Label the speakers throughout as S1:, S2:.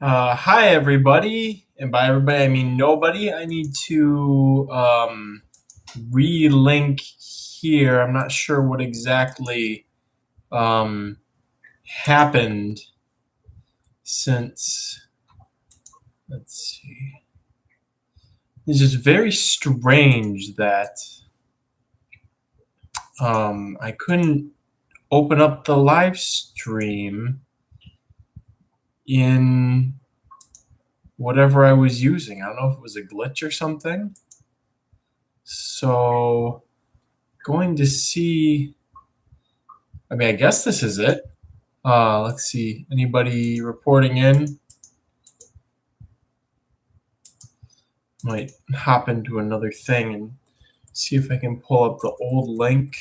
S1: Hi, everybody. And by everybody, I mean nobody. I need to relink here. I'm not sure what exactly um, happened since. Let's see. It's just very strange that I couldn't open up the live stream in whatever I was using. I don't know if it was a glitch or something. So, going to see. I mean, I guess this is it. Let's see. Anybody reporting in? Might hop into another thing and see if I can pull up the old link.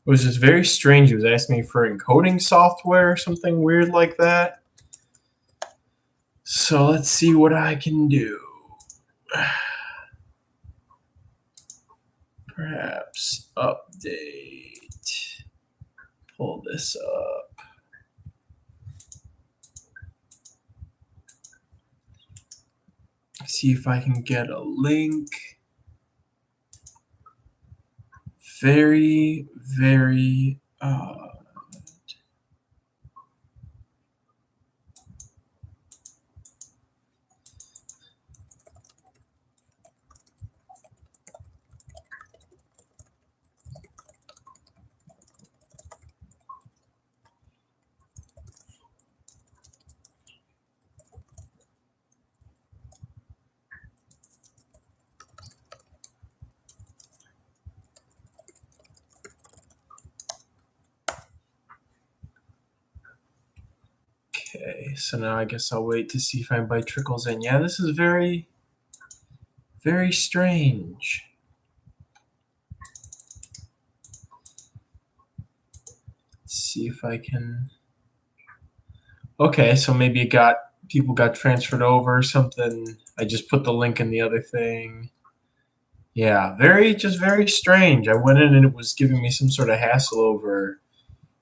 S1: It was just very strange. It was asking me for encoding software or something weird like that. So let's see what I can do. Perhaps update. Pull this up. See if I can get a link. Very, very odd. Okay, so now I guess I'll wait to see if anybody trickles in. Yeah, this is very, very strange. Let's see if I can. Okay, so maybe people got transferred over or something. I just put the link in the other thing. Yeah, just very strange. I went in and it was giving me some sort of hassle over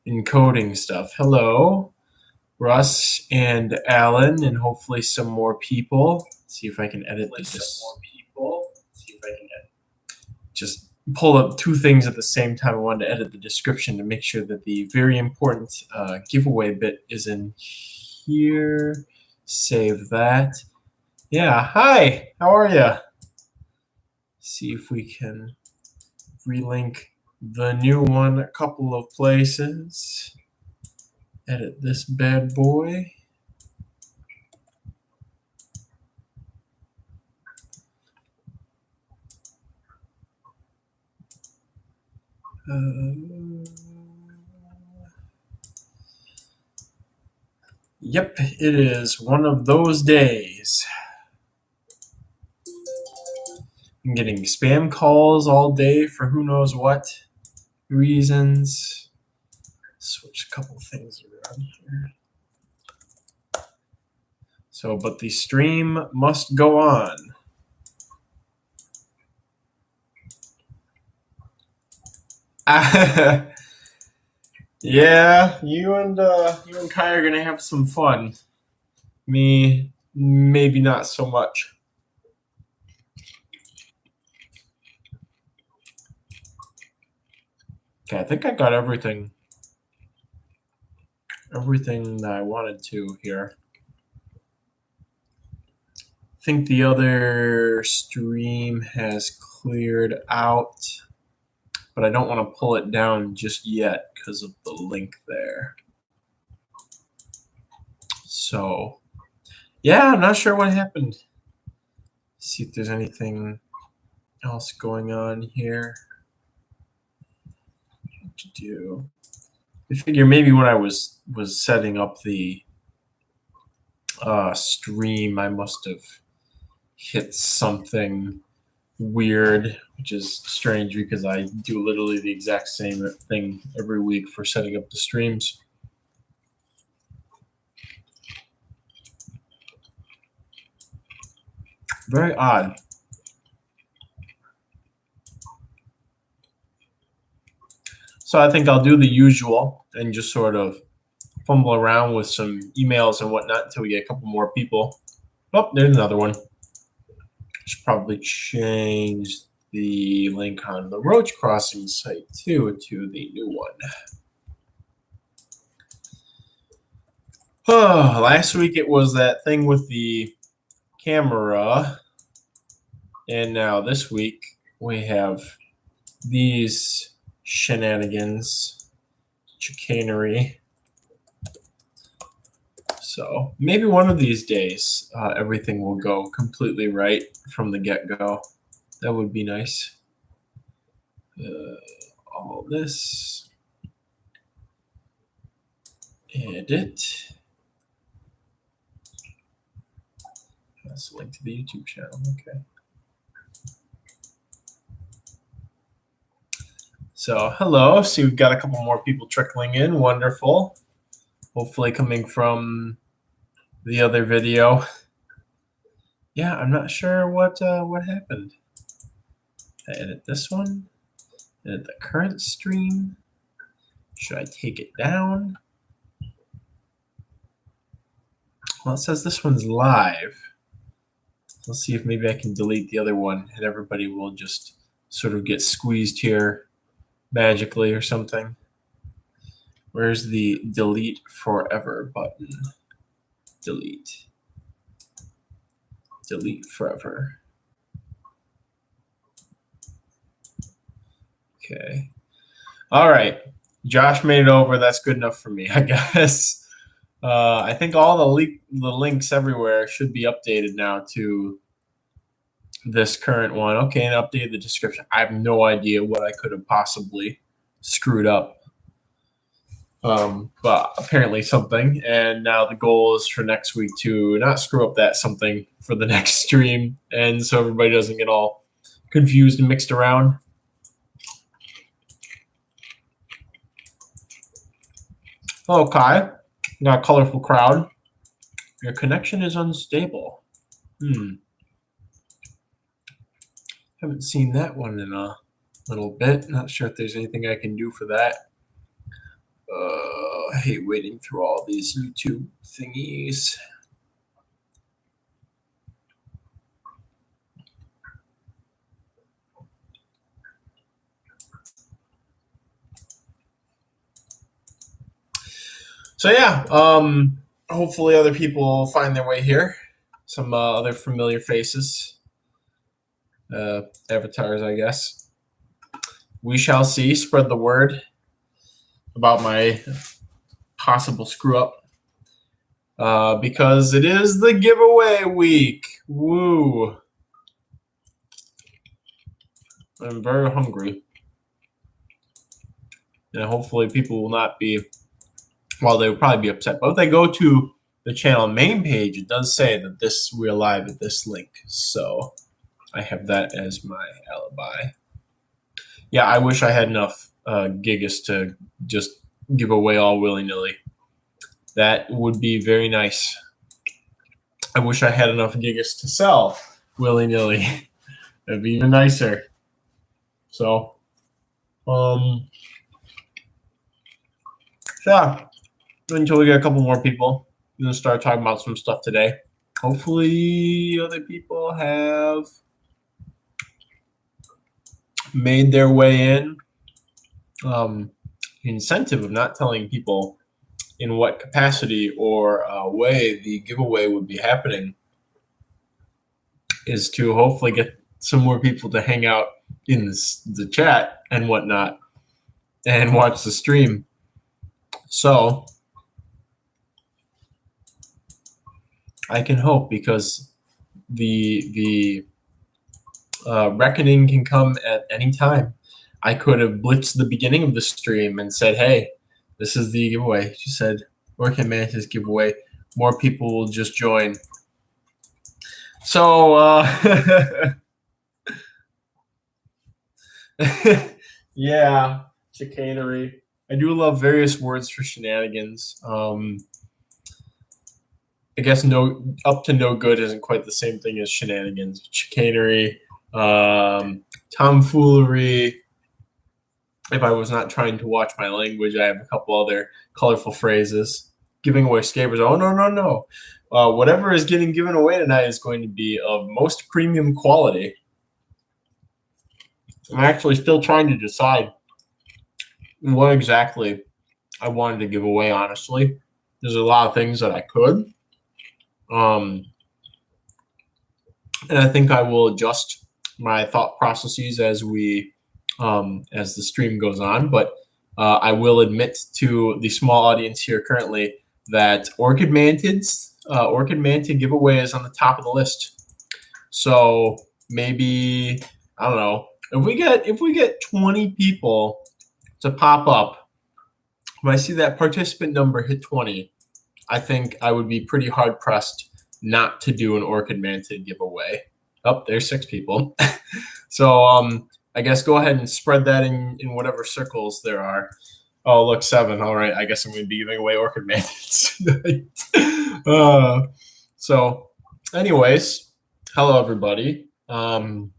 S1: encoding stuff. Hello, Russ and Alan, and hopefully some more people. Let's see if I can edit this. Some more people. Let's see if I can just pull up two things at the same time. I wanted to edit the description to make sure that the very important giveaway bit is in here. Save that. Yeah, hi, how are you? See if we can relink the new one a couple of places. Edit this bad boy. Yep, it is one of those days. I'm getting spam calls all day for who knows what reasons. Switch a couple things around here. So, but the stream must go on. Yeah, you and Kai are gonna have some fun. Me, maybe not so much. Okay, I think I got everything that I wanted to here. I think the other stream has cleared out, but I don't want to pull it down just yet because of the link there. So, yeah, I'm not sure what happened. See if there's anything else going on here. What to do? I figure maybe when I was setting up the stream, I must have hit something weird, which is strange because I do literally the exact same thing every week for setting up the streams. Very odd. So I think I'll do the usual and just sort of fumble around with some emails and whatnot until we get a couple more people. Oh, there's another one. Should probably change the link on the Roach Crossing site too to the new one. Oh, last week it was that thing with the camera, and now this week we have these shenanigans, chicanery. So maybe one of these days everything will go completely right from the get-go. That would be nice. All this. Edit. That's a link to the YouTube channel. Okay. So hello. See, we've got a couple more people trickling in. Wonderful. Hopefully coming from the other video. Yeah, I'm not sure what happened. I edit this one. Edit the current stream. Should I take it down? Well, it says this one's live. Let's see if maybe I can delete the other one and everybody will just sort of get squeezed here magically or something. Where's the delete forever button? Delete. Delete forever. Okay. All right. Josh made it over. That's good enough for me, I guess. I think all the links everywhere should be updated now to this current one. Okay, and update the description. I have no idea what I could have possibly screwed up. But apparently something. And now the goal is for next week to not screw up that something for the next stream. And so everybody doesn't get all confused and mixed around. Hello, Kai. Got a colorful crowd. Your connection is unstable. Haven't seen that one in a little bit. Not sure if there's anything I can do for that. I hate waiting through all these YouTube thingies. So yeah, hopefully other people find their way here. Some other familiar faces, avatars, I guess. We shall see. Spread the word about my possible screw up, because it is the giveaway week. Woo! I'm very hungry, and hopefully people will not be. Well, they would probably be upset. But if they go to the channel main page, it does say that we're live at this link. So I have that as my alibi. Yeah, I wish I had enough gigas to just give away all willy-nilly. That would be very nice. I wish I had enough gigas to sell willy-nilly. That'd be even nicer. So, yeah. Until we get a couple more people, I'm going to start talking about some stuff today. Hopefully other people have made their way in. The incentive of not telling people in what capacity or way the giveaway would be happening is to hopefully get some more people to hang out in the chat and whatnot and watch the stream. So I can hope, because the reckoning can come at any time. I could have blitzed the beginning of the stream and said, hey, this is the giveaway. She said, Orchid Mantis giveaway. More people will just join. So, yeah, chicanery. I do love various words for shenanigans. I guess up to no good isn't quite the same thing as shenanigans. Chicanery, tomfoolery. If I was not trying to watch my language, I have a couple other colorful phrases. giving away scabers. Oh, no. Whatever is getting given away tonight is going to be of most premium quality. I'm actually still trying to decide what exactly I wanted to give away, honestly. There's a lot of things that I could. And I think I will adjust my thought processes as the stream goes on. But I will admit to the small audience here currently that Orchid Mantid giveaway is on the top of the list. So maybe, I don't know, if we get 20 people to pop up, when I see that participant number hit 20, I think I would be pretty hard pressed not to do an Orchid Mantid giveaway. Oh, there's 6 people. So I guess go ahead and spread that in whatever circles there are. Oh, look, 7. All right, I guess I'm going to be giving away Orchid Mantids tonight. So, anyways, hello everybody. Trying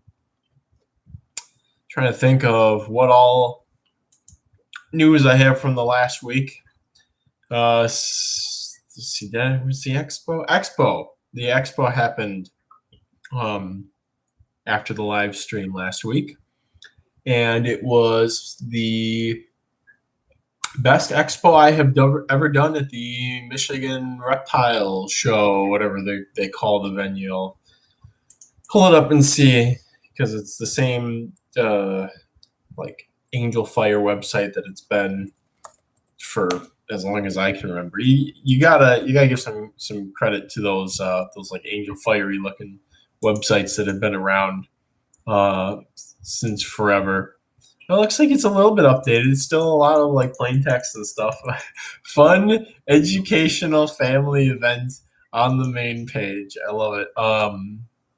S1: to think of what all news I have from the last week. Let's see, that was the Expo. The Expo happened after the live stream last week, and it was the best expo I have ever done at the Michigan Reptile Show, whatever they call the venue. I'll pull it up and see, because it's the same like Angel Fire website that it's been for as long as I can remember. You gotta give some credit to those like Angel Fiery looking websites that have been around since forever. It looks like it's a little bit updated. It's still a lot of like plain text and stuff. Fun, educational family event on the main page. I love it.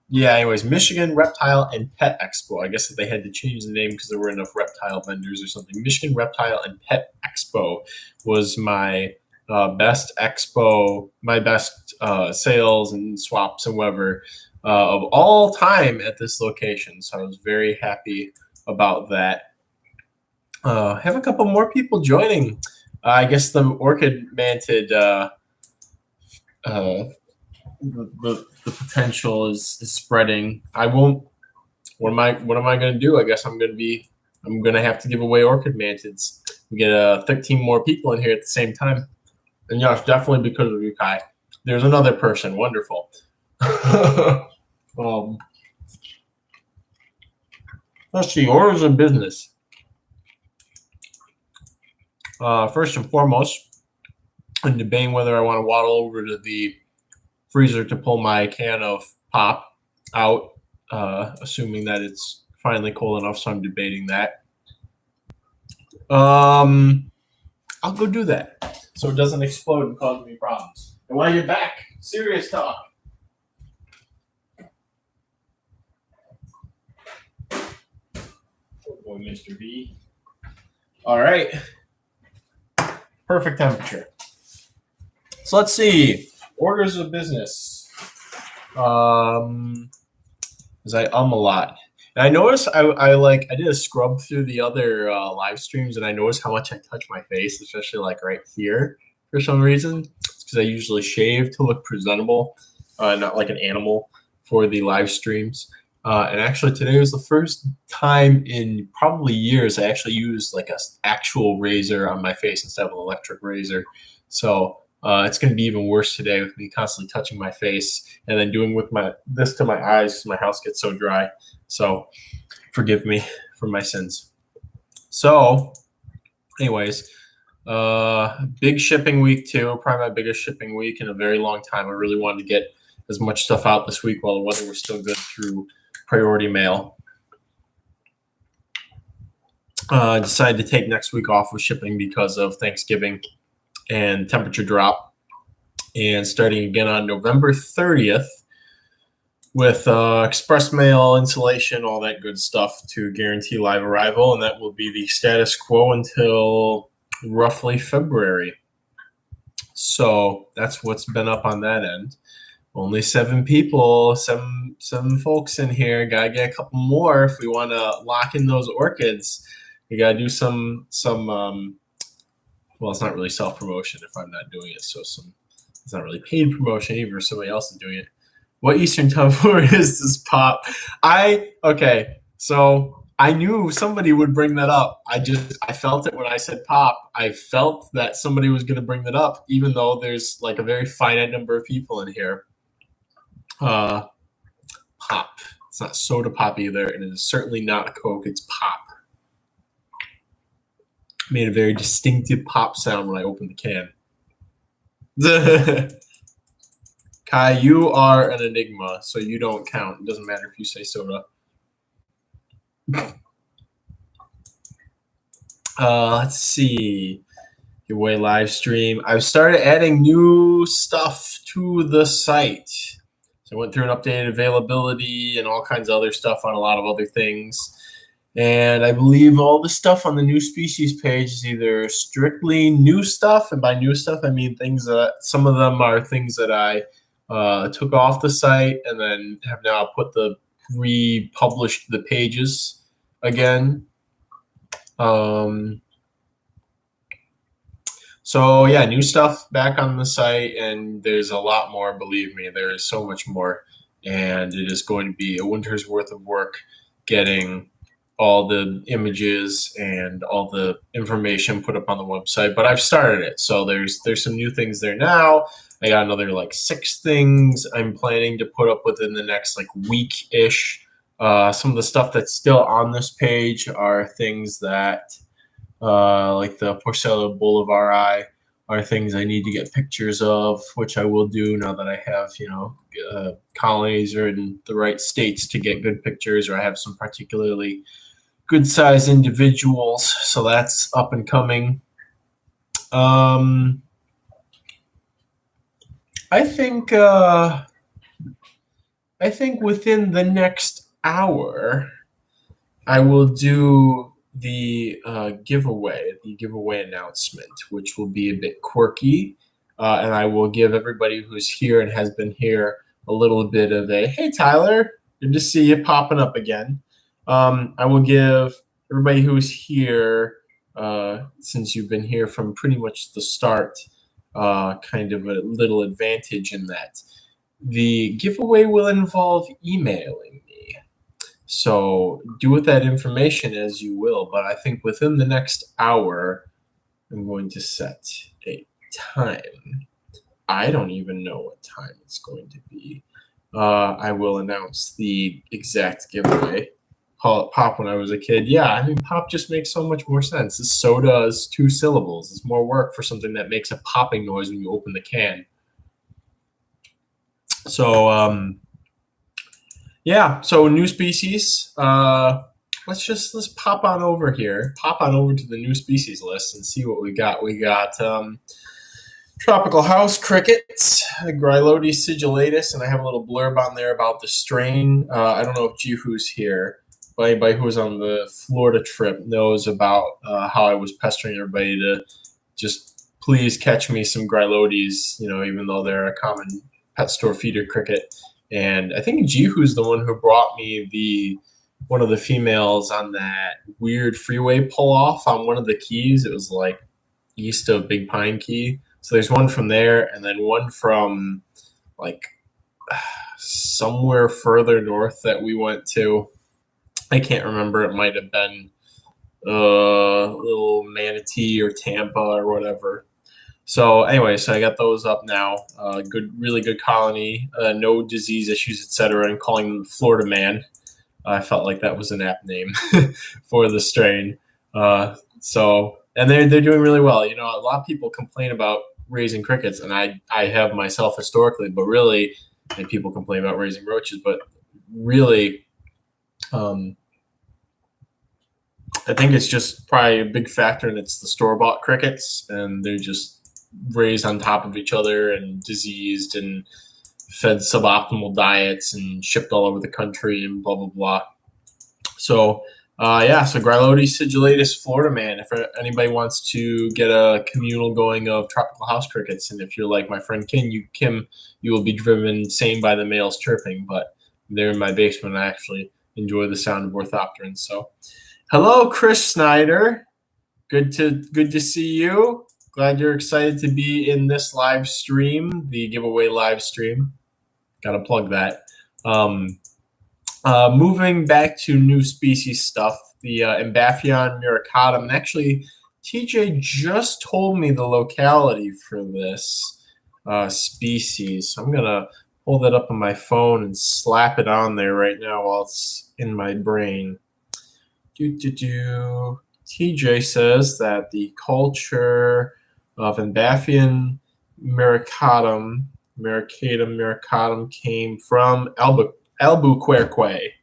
S1: Yeah, anyways, Michigan Reptile and Pet Expo. I guess that they had to change the name because there were enough reptile vendors or something. Michigan Reptile and Pet Expo was my best expo, my best sales and swaps and whatever of all time at this location. So I was very happy about that. Have a couple more people joining. I guess the Orchid Mantid, the potential is spreading. I won't. What am I going to do? I guess I'm going to have to give away Orchid Mantids. We get 13 more people in here at the same time. And yes, definitely because of you, Kai. There's another person. Wonderful. Let's see. Orders of business. First and foremost, I'm debating whether I want to waddle over to the freezer to pull my can of pop out, assuming that it's finally cold enough. So I'm debating that. I'll go do that so it doesn't explode and cause me problems. And when I get back, serious talk. Oh boy, Mr. B. All right. Perfect temperature. So let's see. Orders of business. As I a lot. And I noticed I did a scrub through the other live streams, and I noticed how much I touch my face, especially like right here for some reason. It's because I usually shave to look presentable, not like an animal for the live streams. And actually today was the first time in probably years I actually used like an actual razor on my face instead of an electric razor. So it's going to be even worse today with me constantly touching my face and then doing with this to my eyes because my house gets so dry. So forgive me for my sins. So anyways, big shipping week too, probably my biggest shipping week in a very long time. I really wanted to get as much stuff out this week while the weather was still good through priority mail. Decided to take next week off with shipping because of Thanksgiving and temperature drop. And starting again on November 30th with express mail, insulation, all that good stuff to guarantee live arrival. And that will be the status quo until roughly February. So that's what's been up on that end. Only 7 people, seven folks in here. Gotta get a couple more if we want to lock in those orchids. We gotta do some well, it's not really self-promotion if I'm not doing it. So it's not really paid promotion either if somebody else is doing it. What Eastern time Florida is this pop? Okay. So I knew somebody would bring that up. I felt it when I said pop. I felt that somebody was going to bring that up, even though there's like a very finite number of people in here. Pop. It's not soda pop either, and it is certainly not a Coke. It's pop. Made a very distinctive pop sound when I opened the can. Kai, you are an enigma, so you don't count. It doesn't matter if you say soda. Let's see. Giveaway live stream. I've started adding new stuff to the site. So I went through an updated availability and all kinds of other stuff on a lot of other things. And I believe all the stuff on the new species page is either strictly new stuff, and by new stuff I mean things that some of them are things that I took off the site and then have now republished the pages again. So yeah, new stuff back on the site, and there's a lot more. Believe me, there is so much more, and it is going to be a winter's worth of work getting all the images and all the information put up on the website. But I've started it, so there's some new things there now. I got another like 6 things I'm planning to put up within the next like week-ish. Some of the stuff that's still on this page are things that like the Porcello Boulevari are things I need to get pictures of, which I will do now that I have, colonies are in the right states to get good pictures, or I have some particularly good sized individuals. So that's up and coming. I think within the next hour, I will do the giveaway announcement, which will be a bit quirky, and I will give everybody who's here and has been here a little bit of a, hey, Tyler, good to see you popping up again. I will give everybody who's here, since you've been here from pretty much the start, kind of a little advantage in that. The giveaway will involve emailing me. So do with that information as you will, but I think within the next hour, I'm going to set a time. I don't even know what time it's going to be. I will announce the exact giveaway. Call it pop when I was a kid. Yeah, I mean, pop just makes so much more sense. This soda is 2 syllables. It's more work for something that makes a popping noise when you open the can. So, yeah, so new species. Let's pop on over here. Pop on over to the new species list and see what we got. We got tropical house crickets, Grylotes sigillatus, and I have a little blurb on there about the strain. I don't know if Jihu's here, but anybody who was on the Florida trip knows about how I was pestering everybody to just please catch me some Grylotes, even though they're a common pet store feeder cricket. And I think Jihu's the one who brought me one of the females on that weird freeway pull off on one of the keys. It was like east of Big Pine Key. So there's one from there, and then one from like somewhere further north that we went to. I can't remember. It might have been little Manatee or Tampa or whatever. So anyway, so I got those up now. Really good colony, no disease issues, etc. And calling them Florida Man. I felt like that was an apt name for the strain. And they're doing really well. A lot of people complain about raising crickets, and I have myself historically, but really, and people complain about raising roaches, but really, I think it's just probably a big factor, and it's the store-bought crickets, and they're just raised on top of each other and diseased and fed suboptimal diets and shipped all over the country and blah, blah, blah. So, so Grylotes sigillatus Florida Man, if anybody wants to get a communal going of tropical house crickets, and if you're like my friend Kim, you will be driven insane by the males chirping, but they're in my basement. I actually enjoy the sound of orthopterans. So, hello, Chris Snyder. Good to see you. Glad you're excited to be in this live stream, the giveaway live stream. Got to plug that. Moving back to new species stuff, the Embaphion muricatum. And actually, TJ just told me the locality for this species. So I'm going to pull that up on my phone and slap it on there right now while it's in my brain. TJ says that the culture of Embaphion muricatum came from Albuquerque.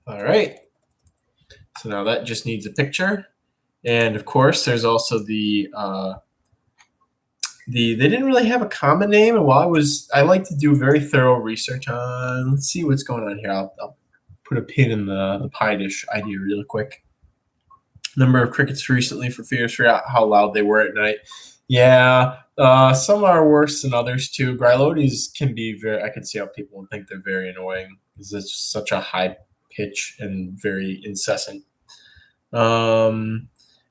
S1: All right. So now that just needs a picture. And of course, there's also the they didn't really have a common name. And while I like to do very thorough research on, let's see what's going on here. I'll put a pin in the pie dish idea really quick. Number of crickets recently for fears for how loud they were at night. Yeah, some are worse than others too. Grylotes can be I can see how people would think they're very annoying because it's such a high pitch and very incessant.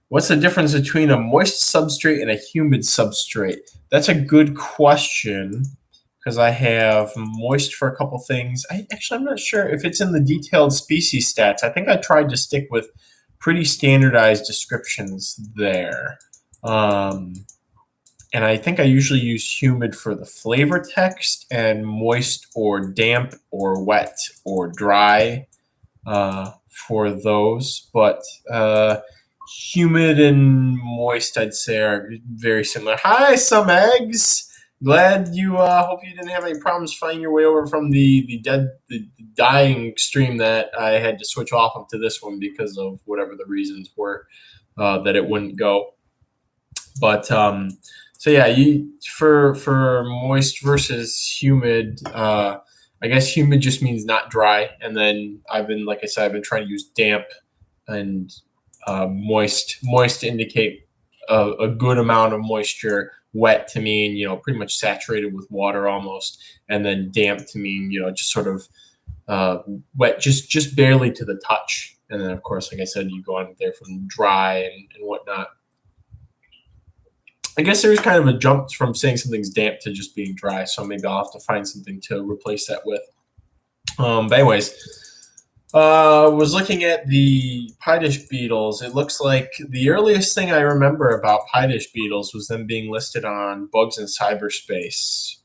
S1: What's the difference between a moist substrate and a humid substrate? That's a good question because I have moist for a couple things. I'm not sure if it's in the detailed species stats. I think I tried to stick with pretty standardized descriptions there. And I think I usually use humid for the flavor text and moist or damp or wet or dry for those. But humid and moist, I'd say, are very similar. Hi, some eggs. Glad you hope you didn't have any problems finding your way over from the dying stream that I had to switch off of to this one because of whatever the reasons were that it wouldn't go. But so yeah, for moist versus humid, I guess humid just means not dry, and then I've been trying to use damp and moist to indicate a good amount of moisture. Wet to mean, pretty much saturated with water almost, and then damp to mean, just sort of wet, just barely to the touch. And then, of course, like I said, you go on there from dry and whatnot. I guess there's kind of a jump from saying something's damp to just being dry, so maybe I'll have to find something to replace that with. But anyways, was looking at the pie dish beetles. It looks like the earliest thing I remember about pie dish beetles was them being listed on Bugs in Cyberspace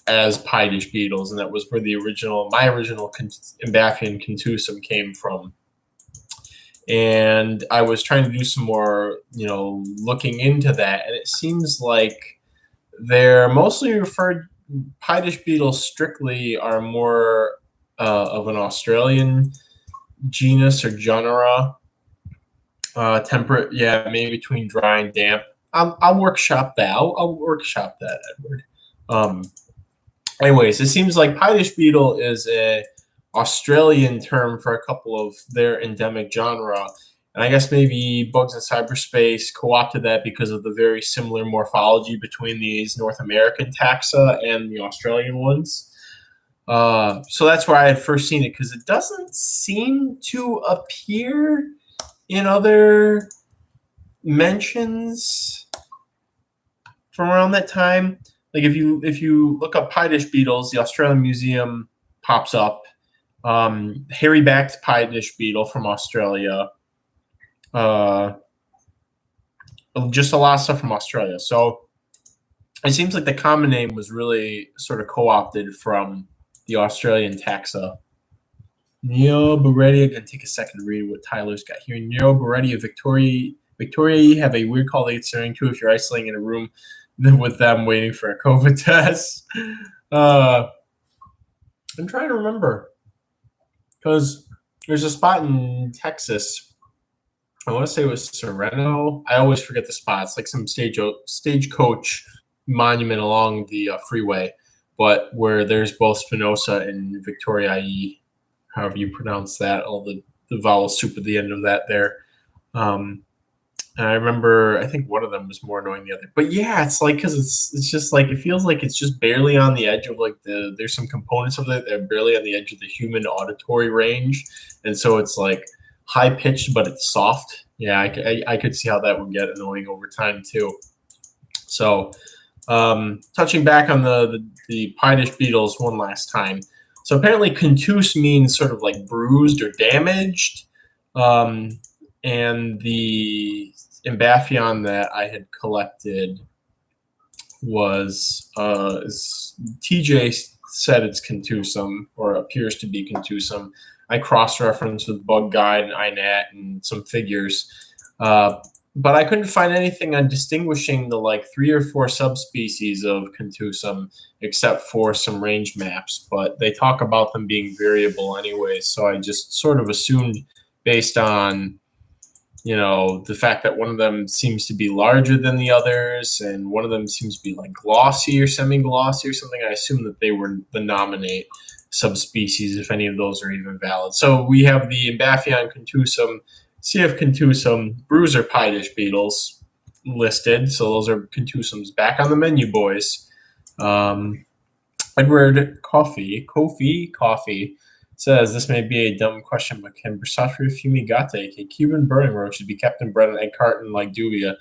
S1: as pie dish beetles, and that was where my original Embaphion contusum came from. And I was trying to do some more, looking into that, and it seems like they're mostly referred. Pie dish beetles strictly are more of an Australian genus or genera. Temperate, yeah, maybe between dry and damp. I'll workshop that. I'll workshop that, Edward. Anyways, it seems like pie dish beetle is a Australian term for a couple of their endemic genre. And I guess maybe Bugs in Cyberspace co-opted that because of the very similar morphology between these North American taxa and the Australian ones. So that's where I had first seen it, because it doesn't seem to appear in other mentions from around that time. Like if you look up pie dish beetles, the Australian Museum pops up. Hairy-backed pie dish beetle from Australia. Just a lot of stuff from Australia. So it seems like the common name was really sort of co-opted from the Australian taxa. Neobaredia, gonna take a second to read what Tyler's got here. Neobaredia Victoriae have a weird call they get staring to if you're isolating in a room with them waiting for a COVID test. I'm trying to remember, because there's a spot in Texas. I want to say it was Sereno. I always forget the spots, like some stagecoach monument along the freeway, but where there's both Spinoza and Victoriae, however you pronounce that, all the vowel soup at the end of that there. And I remember, I think one of them was more annoying than the other. But yeah, it's like because it's just like it feels like it's just barely on the edge of like there's some components of it that are barely on the edge of the human auditory range, and so it's like high pitched but it's soft. Yeah, I could see how that would get annoying over time too. So touching back on the pie dish beetles one last time. So apparently, contus means sort of like bruised or damaged, um, and the Embaffion that I had collected was TJ said it's contusum or appears to be contusum. I cross-referenced with Bug Guide and INAT and some figures. But I couldn't find anything on distinguishing the like 3 or 4 subspecies of contusum except for some range maps. But they talk about them being variable anyway, so I just sort of assumed based on the fact that one of them seems to be larger than the others and one of them seems to be like glossy or semi-glossy or something. I assume that they were the nominate subspecies, if any of those are even valid. So we have the Embaffion contusum, CF contusum, bruiser pie dish beetles listed. So those are contusums back on the menu, boys. Edward Coffee says this may be a dumb question, but can Brasatria fumigate, a Cuban burning roaches, be kept in bread and egg carton like duvia?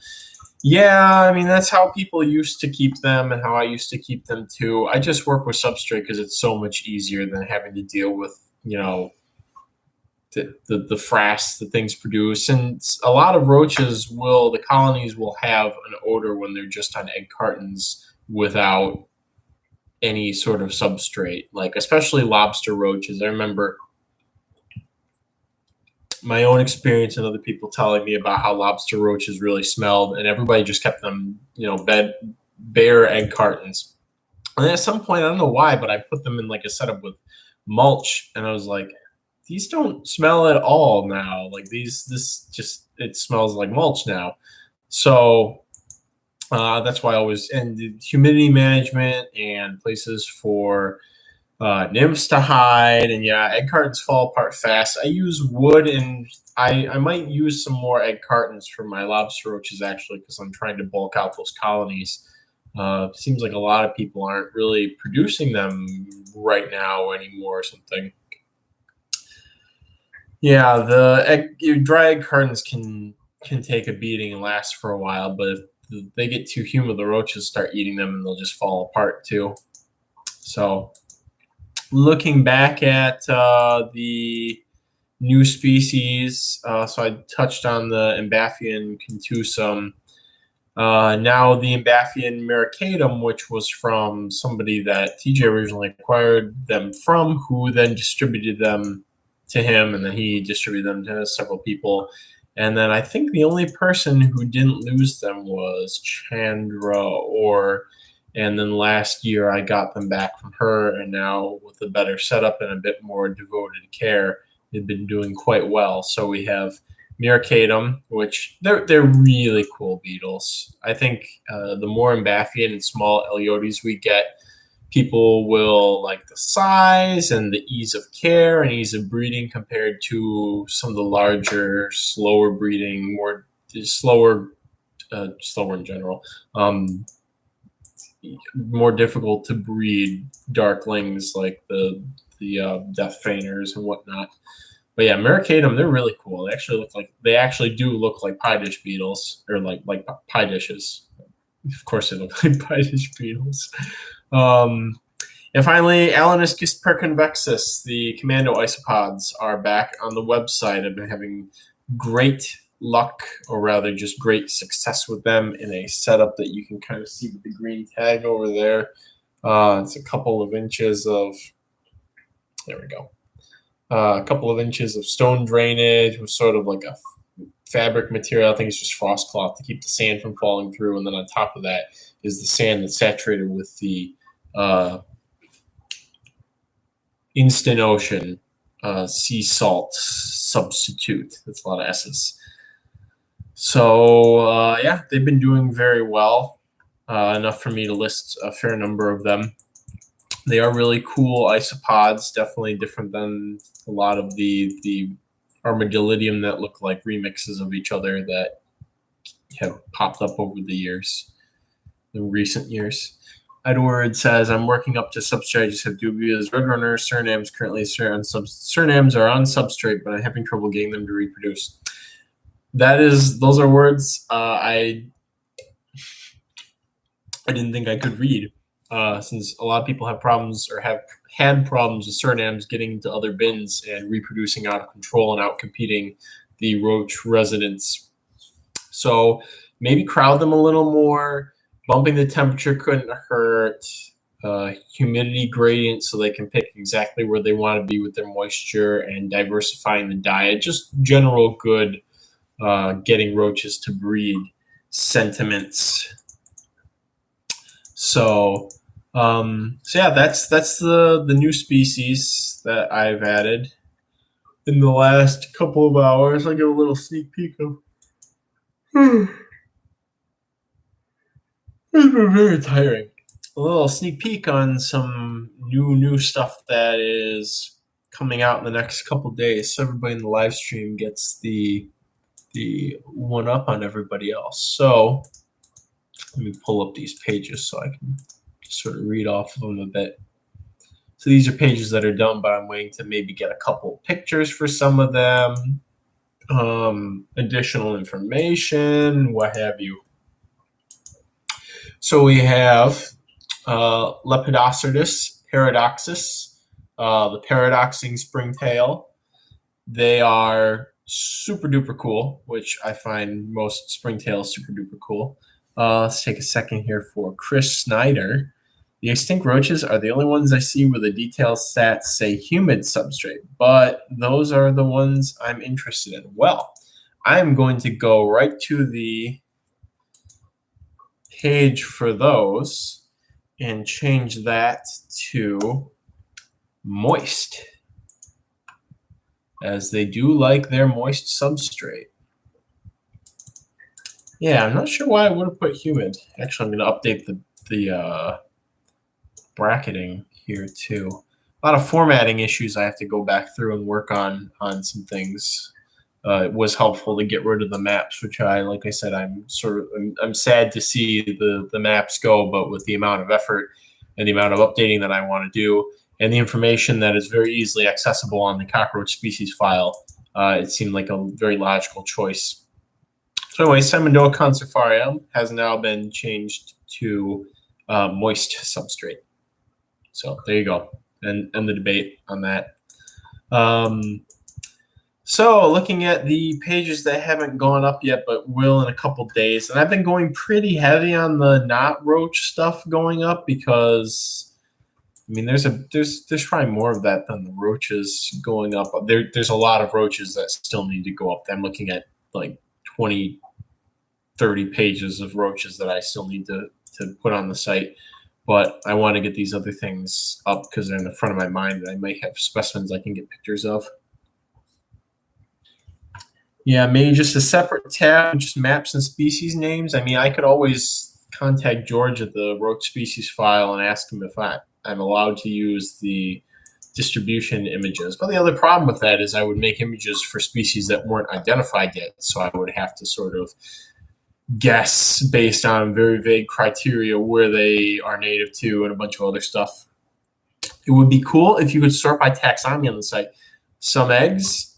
S1: Yeah, I mean that's how people used to keep them, and how I used to keep them too. I just work with substrate because it's so much easier than having to deal with the frass that things produce. And a lot of roaches the colonies will have an odor when they're just on egg cartons without any sort of substrate, like especially lobster roaches. I remember my own experience and other people telling me about how lobster roaches really smelled, and everybody just kept them, bare egg cartons. And at some point, I don't know why, but I put them in like a setup with mulch, and I was like, these don't smell at all now. Like it smells like mulch now. So that's why I always, and humidity management and places for nymphs to hide. And yeah, egg cartons fall apart fast. I use wood, and I might use some more egg cartons for my lobster roaches actually, because I'm trying to bulk out those colonies. Seems like a lot of people aren't really producing them right now anymore or something. Yeah, dry egg cartons can take a beating and last for a while, but if they get too humid, the roaches start eating them and they'll just fall apart too. So looking back at the new species, so I touched on the Embaffion contusum. Now the Embaffion mericatum, which was from somebody that TJ originally acquired them from, who then distributed them to him, and then he distributed them to several people. And then I think the only person who didn't lose them was Chandra and then last year I got them back from her, and now with a better setup and a bit more devoted care, they've been doing quite well. So we have Miracatum, which they're really cool beetles. I think the more Embaffion and small Eliotes we get, people will like the size and the ease of care and ease of breeding compared to some of the larger, slower breeding, slower in general, more difficult to breed darklings like the death feigners and whatnot. But yeah, Mericatum, they're really cool. They actually do look like pie dish beetles, or like pie dishes. Of course, they look like pie dish beetles. And finally, Alaniscus perconvexus, the commando isopods, are back on the website. I've been having great luck, or rather just great success with them in a setup that you can kind of see with the green tag over there. It's a couple of inches of, there we go, a couple of inches of stone drainage with sort of like a fabric material. I think it's just frost cloth to keep the sand from falling through. And then on top of that is the sand that's saturated with the instant ocean sea salt substitute. That's a lot of S's. So yeah, they've been doing very well, enough for me to list a fair number of them. They are really cool isopods, definitely different than a lot of the Armadillidium that look like remixes of each other that have popped up over the years, in recent years. Edward says, I'm working up to substrate. I just have dubious Roadrunner surnames. Currently, surnames are on substrate, but I'm having trouble getting them to reproduce. Those are words I didn't think I could read, since a lot of people have problems or have had problems with surnames getting into other bins and reproducing out of control and out competing the Roach residents. So maybe crowd them a little more. Bumping the temperature couldn't hurt. Humidity gradient so they can pick exactly where they want to be with their moisture, and diversifying the diet. Just general good getting roaches to breed sentiments. So yeah, that's the new species that I've added in the last couple of hours. I'll give a little sneak peek of. It's been very tiring. A little sneak peek on some new stuff that is coming out in the next couple of days, so everybody in the live stream gets the one up on everybody else. So let me pull up these pages so I can sort of read off of them a bit. So these are pages that are done, but I'm waiting to maybe get a couple pictures for some of them, additional information, what have you. So we have Lepidoscertus paradoxus, the paradoxing springtail. They are super duper cool, which I find most springtails super duper cool. Let's take a second here for Chris Snyder. The extinct roaches are the only ones I see where the detailed stats say humid substrate, but those are the ones I'm interested in. Well, I'm going to go right to the page for those and change that to moist, as they do like their moist substrate. Yeah, I'm not sure why I would have put humid. Actually, I'm going to update the bracketing here too. A lot of formatting issues I have to go back through and work on some things. It was helpful to get rid of the maps, which like I said, I'm sad to see the maps go, but with the amount of effort and the amount of updating that I want to do, and the information that is very easily accessible on the cockroach species file, it seemed like a very logical choice. So anyway, Semindoa concerfarium has now been changed to moist substrate. So there you go, and the debate on that. So looking at the pages that haven't gone up yet, but will in a couple days, and I've been going pretty heavy on the not roach stuff going up, because I mean there's probably more of that than the roaches going up. There's a lot of roaches that still need to go up. I'm looking at like 20, 30 pages of roaches that I still need to put on the site. But I want to get these other things up because they're in the front of my mind, and I might have specimens I can get pictures of. Yeah, maybe just a separate tab, just maps and species names. I mean, I could always contact George at the Roach species file and ask him if I'm allowed to use the distribution images. But the other problem with that is I would make images for species that weren't identified yet, so I would have to sort of guess based on very vague criteria where they are native to and a bunch of other stuff. It would be cool if you could sort by taxonomy on the site. Some eggs,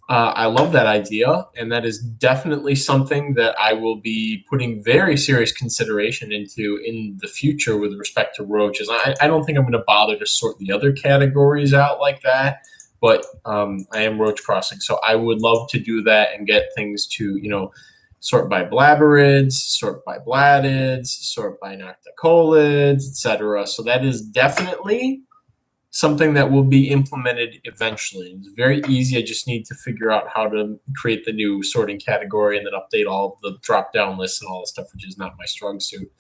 S1: I love that idea, and that is definitely something that I will be putting very serious consideration into in the future with respect to roaches. I don't think I'm going to bother to sort the other categories out like that, but I am roach crossing, so I would love to do that and get things to, sort by blabberids, sort by bladdids, sort by nocticolids, etc. So that is definitely something that will be implemented eventually. It's very easy. I just need to figure out how to create the new sorting category and then update all of the drop-down lists and all the stuff, which is not my strong suit.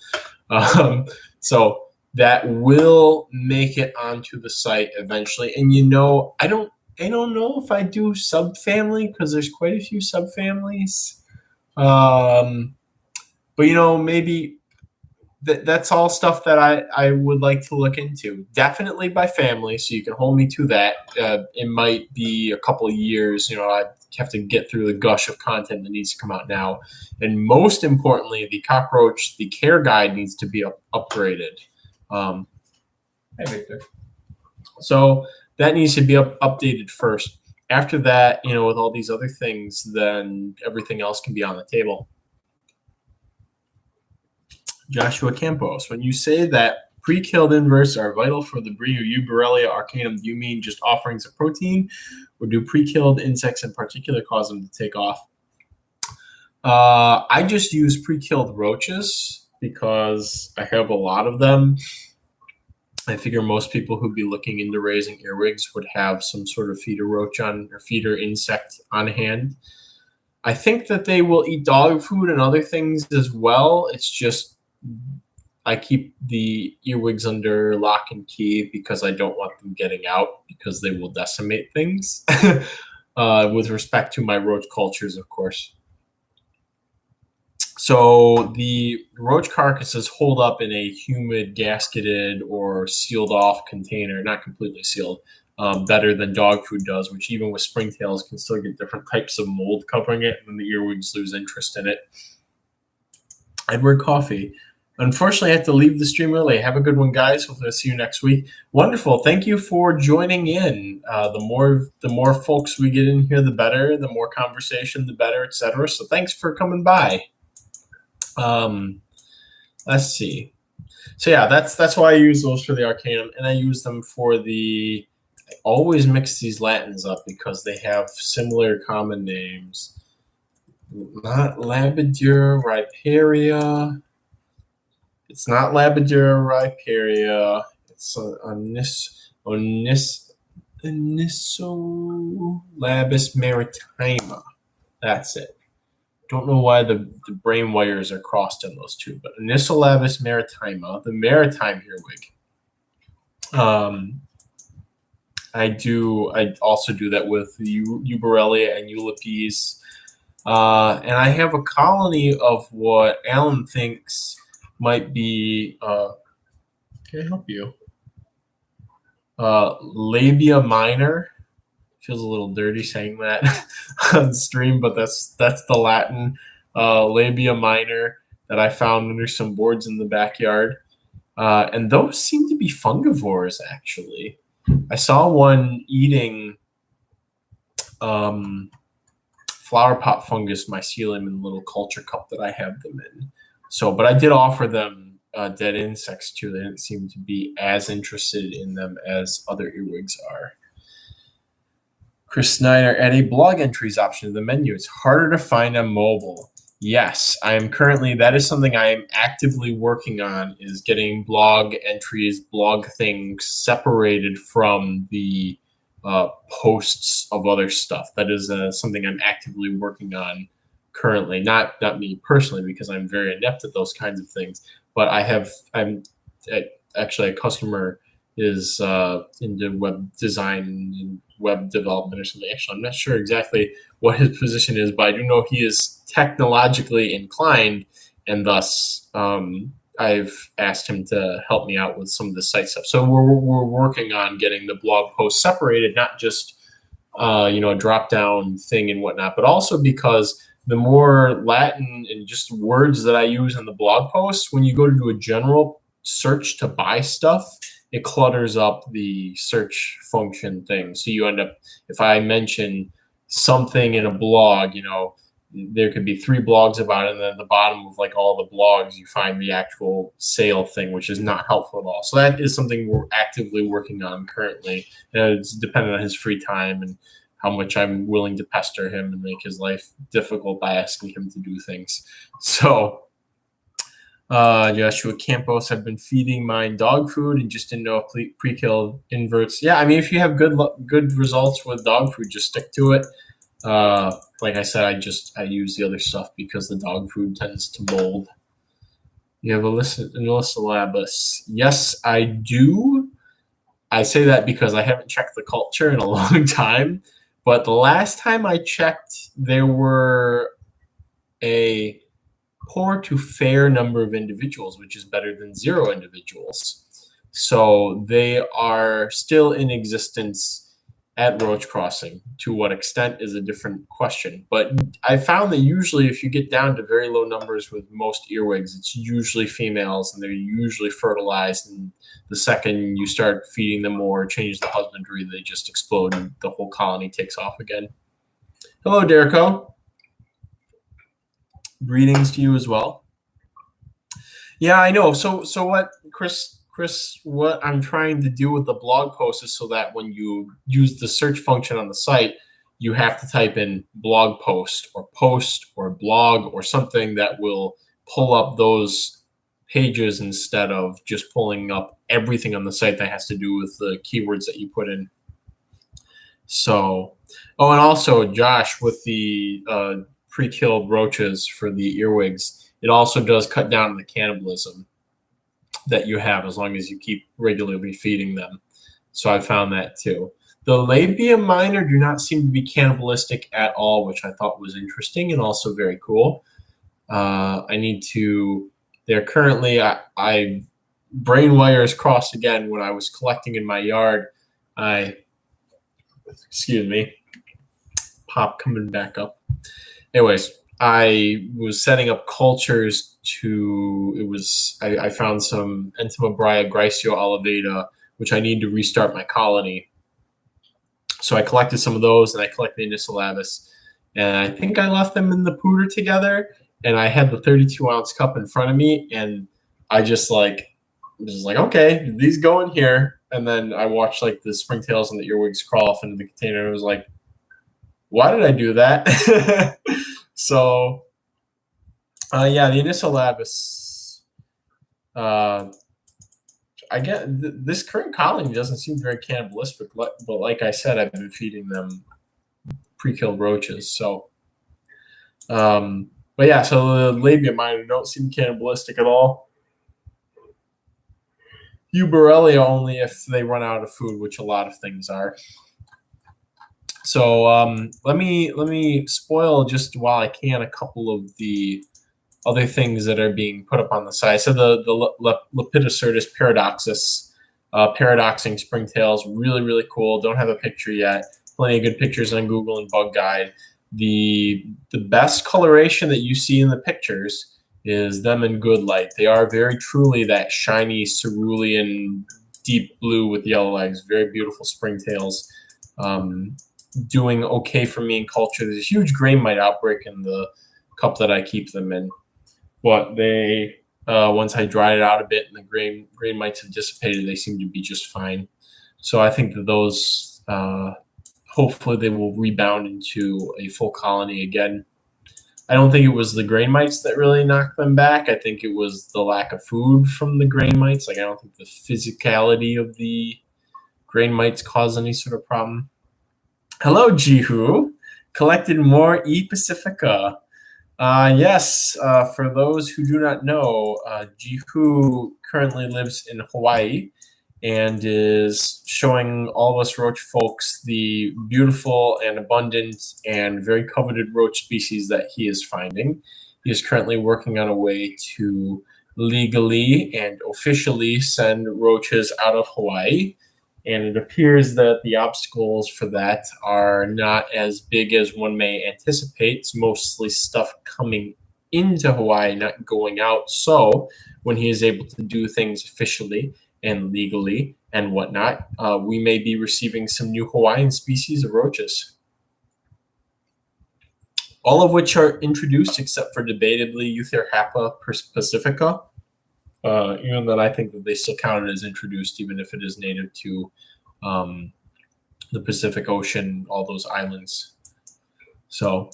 S1: So that will make it onto the site eventually. And I don't know if I do subfamily, because there's quite a few subfamilies. But maybe that's all stuff that I would like to look into. Definitely by family, so you can hold me to that. It might be a couple of years. I have to get through the gush of content that needs to come out now. And most importantly, the cockroach, the care guide needs to be upgraded. Hey, Victor. So that needs to be updated first. After that, with all these other things, then everything else can be on the table. Joshua Campos, when you say that pre-killed inverts are vital for the breed of Euborrelia arcanum, do you mean just offerings of protein, or do pre-killed insects in particular cause them to take off? I just use pre-killed roaches because I have a lot of them. I figure most people who'd be looking into raising earwigs would have some sort of feeder roach or feeder insect on hand. I think that they will eat dog food and other things as well. It's just I keep the earwigs under lock and key because I don't want them getting out because they will decimate things. With respect to my roach cultures, of course. So the roach carcasses hold up in a humid, gasketed, or sealed off container, not completely sealed, better than dog food does, which even with springtails can still get different types of mold covering it, and the earwigs lose interest in it. Edward Coffee. Unfortunately, I have to leave the stream early. Have a good one, guys. Hopefully I'll see you next week. Wonderful. Thank you for joining in. The more folks we get in here, the better. The more conversation, the better, etc. So thanks for coming by. Let's see. So yeah, that's why I use those for the Arcanum, and I use them for I always mix these Latins up because they have similar common names. Not Labrador riparia. It's not Labrador riparia. It's Onisolabis maritima. That's it. Don't know why the brain wires are crossed in those two, but Onisolabis maritima, the maritime earwig. I also do that with Euborrelia and Eulipes. And I have a colony of what Alan thinks might be, can I help you? Labia minor. Feels a little dirty saying that on stream, but that's the Latin labia minor that I found under some boards in the backyard. And those seem to be fungivores, actually. I saw one eating flower pot fungus mycelium in a little culture cup that I have them in. So, but I did offer them dead insects too. They didn't seem to be as interested in them as other earwigs are. Chris Snyder, add a blog entries option to the menu. It's harder to find on mobile. Yes, I am currently, that is something I am actively working on, is getting blog entries, blog things separated from the posts of other stuff. That is something I'm actively working on currently. Not me personally, because I'm very adept at those kinds of things, but I'm actually a customer is into web design and web development or something. Actually, I'm not sure exactly what his position is, but I do know he is technologically inclined, and thus I've asked him to help me out with some of the site stuff. So we're working on getting the blog posts separated, not just a drop down thing and whatnot, but also because the more Latin and just words that I use in the blog posts, when you go to do a general search to buy stuff, it clutters up the search function thing. So you end up, if I mention something in a blog, there could be 3 blogs about it, and then at the bottom of like all the blogs, you find the actual sale thing, which is not helpful at all. So that is something we're actively working on currently. And it's dependent on his free time and how much I'm willing to pester him and make his life difficult by asking him to do things. So Joshua Campos, I've been feeding mine dog food and just didn't know if pre-killed inverts. Yeah, I mean, if you have good results with dog food, just stick to it. Like I said, I use the other stuff because the dog food tends to mold. You have Onisolabis. Yes, I do. I say that because I haven't checked the culture in a long time. But the last time I checked, there were a poor to fair number of individuals, which is better than 0 individuals. So they are still in existence at Roach Crossing. To what extent is a different question. But I found that usually if you get down to very low numbers with most earwigs, it's usually females and they're usually fertilized. And the second you start feeding them more, change the husbandry, they just explode and the whole colony takes off again. Hello, Derico. Greetings to you as well. Yeah, I know. So what, Chris, what I'm trying to do with the blog post is so that when you use the search function on the site, you have to type in blog post or blog or something that will pull up those pages instead of just pulling up everything on the site that has to do with the keywords that you put in. So, oh, and also Josh, with the pre-killed roaches for the earwigs, it also does cut down on the cannibalism that you have as long as you keep regularly feeding them. So I found that too. The labia minor do not seem to be cannibalistic at all, which I thought was interesting and also very cool. I need to. They're currently. I brain wires crossed again when I was collecting in my yard. Excuse me. Pop coming back up. Anyways, I was setting up cultures I found some Entomobria Gricio elevata, which I need to restart my colony. So I collected some of those and I collected the Anisolavis. And I think I left them in the pooter together. And I had the 32-ounce cup in front of me. And I was just like, okay, these go in here. And then I watched like the springtails and the earwigs crawl off into the container. And I was like, why did I do that? So, yeah, the Anisolavis. I get this current colony doesn't seem very cannibalistic, but like I said, I've been feeding them pre-killed roaches. So, but yeah, so the labia minor don't seem cannibalistic at all. Euborrelia only if they run out of food, which a lot of things are. So let me spoil just while I can a couple of the other things that are being put up on the site. So the Lepidosyrtis paradoxus, paradoxing springtails, really, really cool. Don't have a picture yet. Plenty of good pictures on Google and Bug Guide. The best coloration that you see in the pictures is them in good light. They are very truly that shiny cerulean deep blue with yellow legs. Very beautiful springtails. Doing okay for me in culture. There's a huge grain mite outbreak in the cup that I keep them in. But they, once I dried it out a bit and the grain mites have dissipated, they seem to be just fine. So I think that those, hopefully they will rebound into a full colony again. I don't think it was the grain mites that really knocked them back. I think it was the lack of food from the grain mites. Like I don't think the physicality of the grain mites caused any sort of problem. Hello, Jihu. Collected more E. pacifica. Yes, for those who do not know, Jihu currently lives in Hawaii and is showing all of us roach folks the beautiful and abundant and very coveted roach species that he is finding. He is currently working on a way to legally and officially send roaches out of Hawaii. And it appears that the obstacles for that are not as big as one may anticipate. It's mostly stuff coming into Hawaii, not going out. So when he is able to do things officially and legally and whatnot, we may be receiving some new Hawaiian species of roaches. All of which are introduced except for debatably Eutherhapa pacifica. Even though I think that they still count it as introduced, even if it is native to the Pacific Ocean, all those islands. So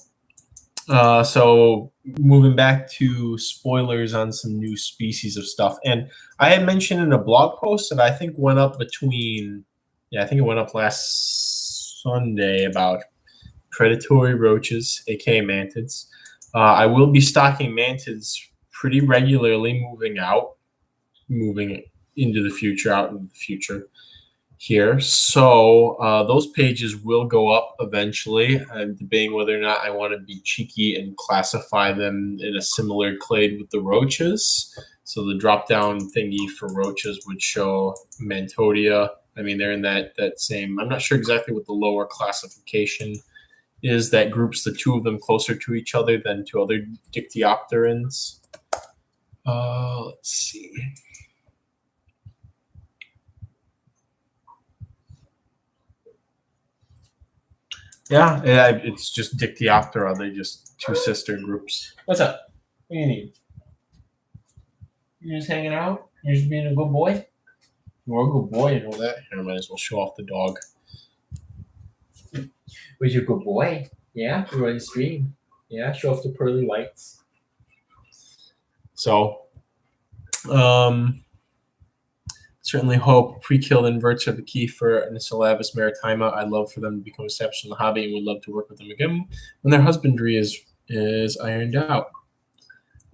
S1: moving back to spoilers on some new species of stuff. And I had mentioned in a blog post that I think went up last Sunday about predatory roaches, aka mantids. I will be stocking mantids pretty regularly moving into the future here. So those pages will go up eventually. I'm debating whether or not I want to be cheeky and classify them in a similar clade with the roaches. So the drop down thingy for roaches would show Mantodia, I mean, they're in that same. I'm not sure exactly what the lower classification is that groups the two of them closer to each other than to other dictyopterans. Let's see. Yeah, it's just Dictyoptera. They're just two sister groups. What's up? What do you need? You just hanging out? You're just being a good boy? You're a good boy and all that. I might as well show off the dog. Was you a good boy? Yeah, you're on the stream. Yeah, show off the pearly whites. So, certainly hope pre-killed inverts are the key for Anisolavis maritima. I'd love for them to become established in the hobby and would love to work with them again when their husbandry is ironed out.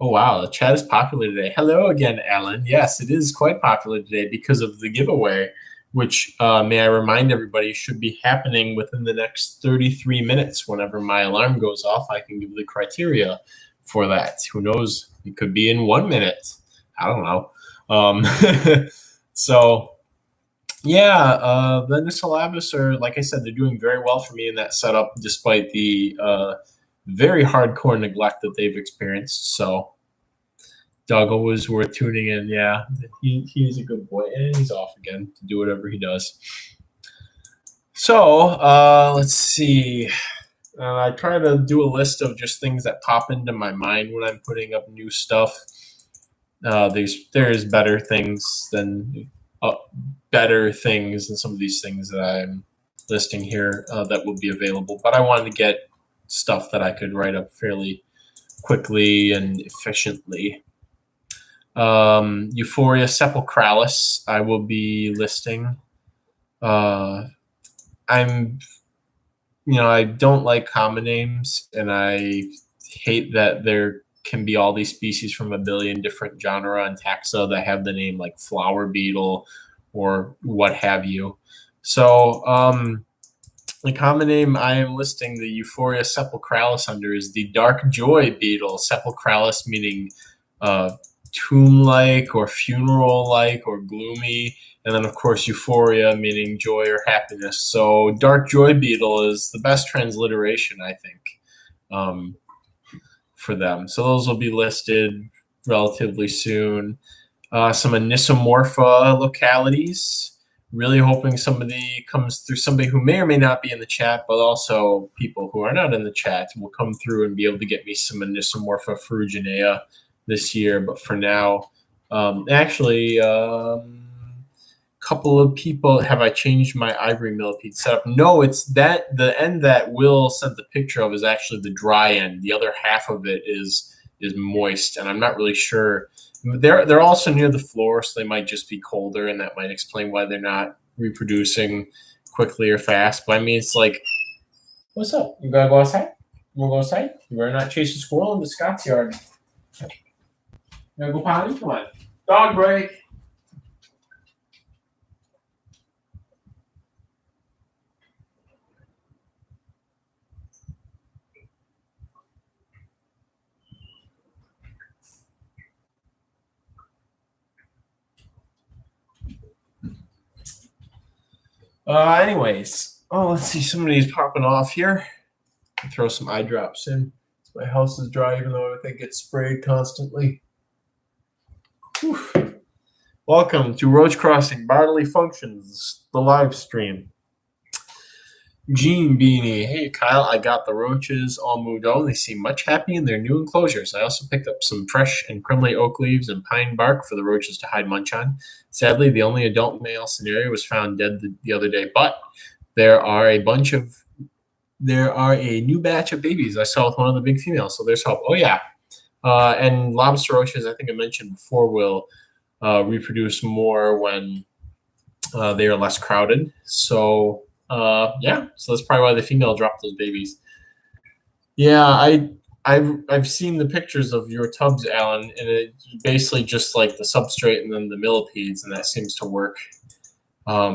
S1: Oh, wow. The chat is popular today. Hello again, Alan. Yes, it is quite popular today because of the giveaway, which, may I remind everybody, should be happening within the next 33 minutes. Whenever my alarm goes off, I can give the criteria for that. Who knows? It could be in 1 minute. I don't know. So, yeah, the Nisolabus are, like I said, they're doing very well for me in that setup, despite the very hardcore neglect that they've experienced. So, Doggo was worth tuning in. Yeah, he's a good boy, and he's off again to do whatever he does. So, let's see. I try to do a list of just things that pop into my mind when I'm putting up new stuff. There's better things than some of these things that I'm listing here that will be available. But I wanted to get stuff that I could write up fairly quickly and efficiently. Euphoria sepulchralis, I will be listing. I don't like common names, and I hate that there can be all these species from a billion different genera and taxa that have the name like flower beetle or what have you. So the common name I am listing the Euphoria sepulchralis under is the dark joy beetle. Sepulchralis meaning tomb-like or funeral-like or gloomy. And then, of course, euphoria meaning joy or happiness. So dark joy beetle is the best transliteration, I think, for them. So those will be listed relatively soon. Some anisomorpha localities. Really hoping somebody comes through, somebody who may or may not be in the chat, but also people who are not in the chat will come through and be able to get me some anisomorpha ferruginea this year. But for now, couple of people, have I changed my ivory millipede setup? No, it's that the end that Will sent the picture of is actually the dry end. The other half of it is moist, and I'm not really sure. They're also near the floor, so they might just be colder, and that might explain why they're not reproducing quickly or fast. But I mean, it's like, what's up? You gotta go outside? You wanna go outside? You better not chase a squirrel in the Scott's yard. You gotta go potty? Come on. Dog break. Anyways, let's see. Somebody's popping off here. Throw some eye drops in. My house is dry, even though everything gets sprayed constantly. Whew. Welcome to Roach Crossing Bodily Functions, the live stream. Gene Beanie. Hey, Kyle, I got the roaches all moved on. They seem much happy in their new enclosures. I also picked up some fresh and crumbly oak leaves and pine bark for the roaches to hide munch on. Sadly, the only adult male scenario was found dead the other day, but there are a new batch of babies I saw with one of the big females, so there's hope. Oh, yeah. And lobster roaches, I think I mentioned before, will reproduce more when they are less crowded. So, so that's probably why the female dropped those babies. Yeah, I've seen the pictures of your tubs, Alan, and it's basically just like the substrate and then the millipedes, and that seems to work. I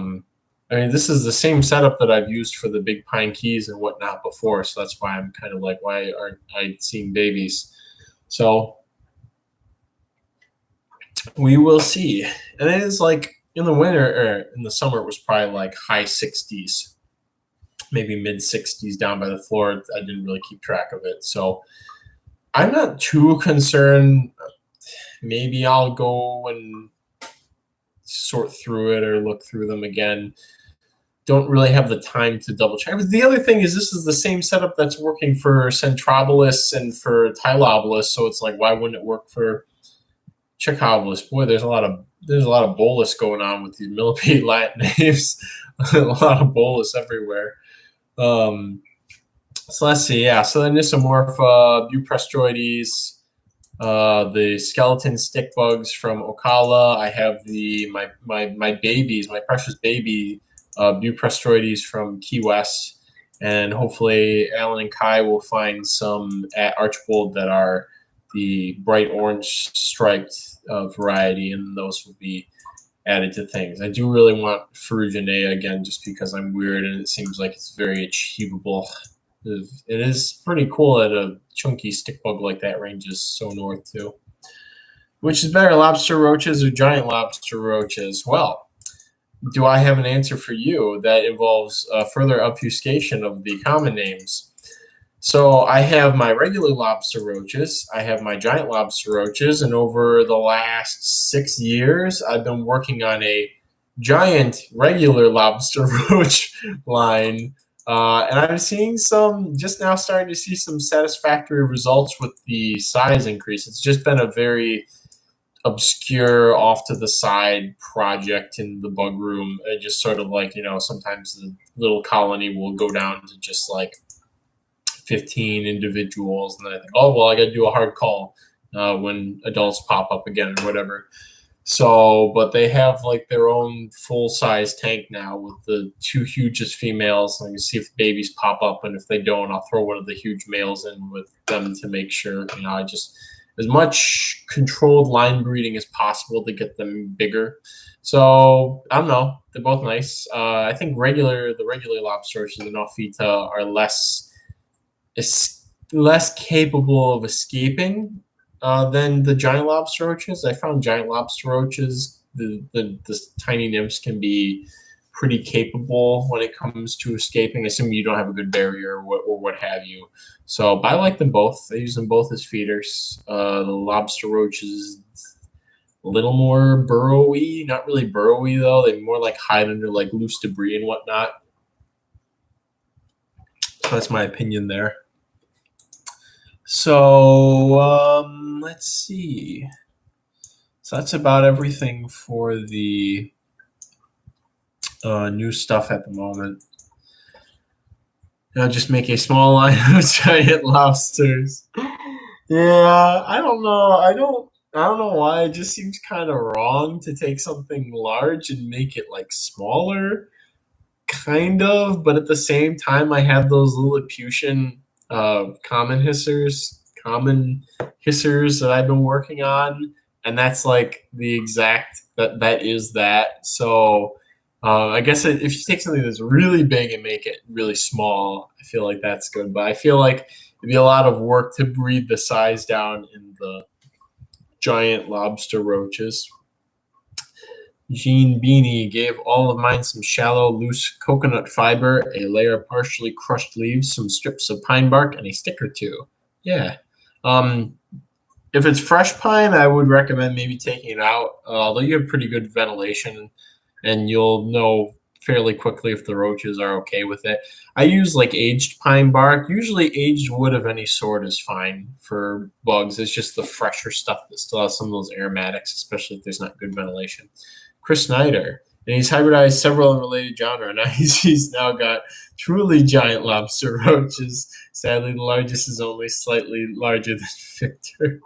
S1: mean, this is the same setup that I've used for the big pine keys and whatnot before, so that's why I'm kind of like, why aren't I seeing babies? So we will see. And it is like, in the winter or in the summer, it was probably like high 60s, maybe mid 60s down by the floor. I didn't really keep track of it. So I'm not too concerned. Maybe I'll go and sort through it or look through them again. Don't really have the time to double check. But the other thing is this is the same setup that's working for Centrobolus and for Tylobolus. So it's like, why wouldn't it work for Checkobolus? Boy, there's a lot of bolus going on with these millipede Latin names. A lot of bolus everywhere. So let's see. Yeah. So the Nisomorpha, Buprestroides, the skeleton stick bugs from Ocala. I have my babies, my precious baby Buprestroides from Key West, and hopefully Alan and Kai will find some at Archbold that are the bright orange striped variety, and those will be added to things. I do really want Ferruginea again, just because I'm weird and it seems like it's very achievable. It is pretty cool that a chunky stick bug like that ranges so north too. Which is better, lobster roaches or giant lobster roaches? Well, do I have an answer for you that involves further obfuscation of the common names? So I have my regular lobster roaches, I have my giant lobster roaches, and over the last 6 years, I've been working on a giant regular lobster roach line. And I'm seeing just now starting to see some satisfactory results with the size increase. It's just been a very obscure, off to the side project in the bug room. It just sort of like, sometimes the little colony will go down to just like 15 individuals. And then I think, oh, well, I got to do a hard call when adults pop up again or whatever. So, but they have like their own full size tank now with the 2 hugest females. And you see if babies pop up, and if they don't, I'll throw one of the huge males in with them to make sure. I just as much controlled line breeding as possible to get them bigger. So I don't know. They're both nice. I think the regular lobsters and the Nofita are less capable of escaping than the giant lobster roaches. I found giant lobster roaches, the tiny nymphs can be pretty capable when it comes to escaping, assuming you don't have a good barrier or what have you. So, but I like them both. I use them both as feeders. The lobster roaches a little more burrowy, not really burrowy though. They more like hide under like loose debris and whatnot. So that's my opinion there. So let's see. So that's about everything for the new stuff at the moment. I'll just make a small line of giant lobsters. Yeah, I don't know. I don't know why. It just seems kind of wrong to take something large and make it like smaller, kind of. But at the same time, I have those Lilliputian common hissers that I've been working on, and that's like the exact that is that. So I guess if you take something that's really big and make it really small, I feel like that's good. But I feel like it'd be a lot of work to breed the size down in the giant lobster roaches. Jean Beanie gave all of mine some shallow, loose coconut fiber, a layer of partially crushed leaves, some strips of pine bark, and a stick or two. Yeah. If it's fresh pine, I would recommend maybe taking it out, although you have pretty good ventilation, and you'll know fairly quickly if the roaches are okay with it. I use like aged pine bark. Usually aged wood of any sort is fine for bugs. It's just the fresher stuff that still has some of those aromatics, especially if there's not good ventilation. Chris Snyder, and he's hybridized several unrelated genera. Now he's now got truly giant lobster roaches. Sadly, the largest is only slightly larger than Victor.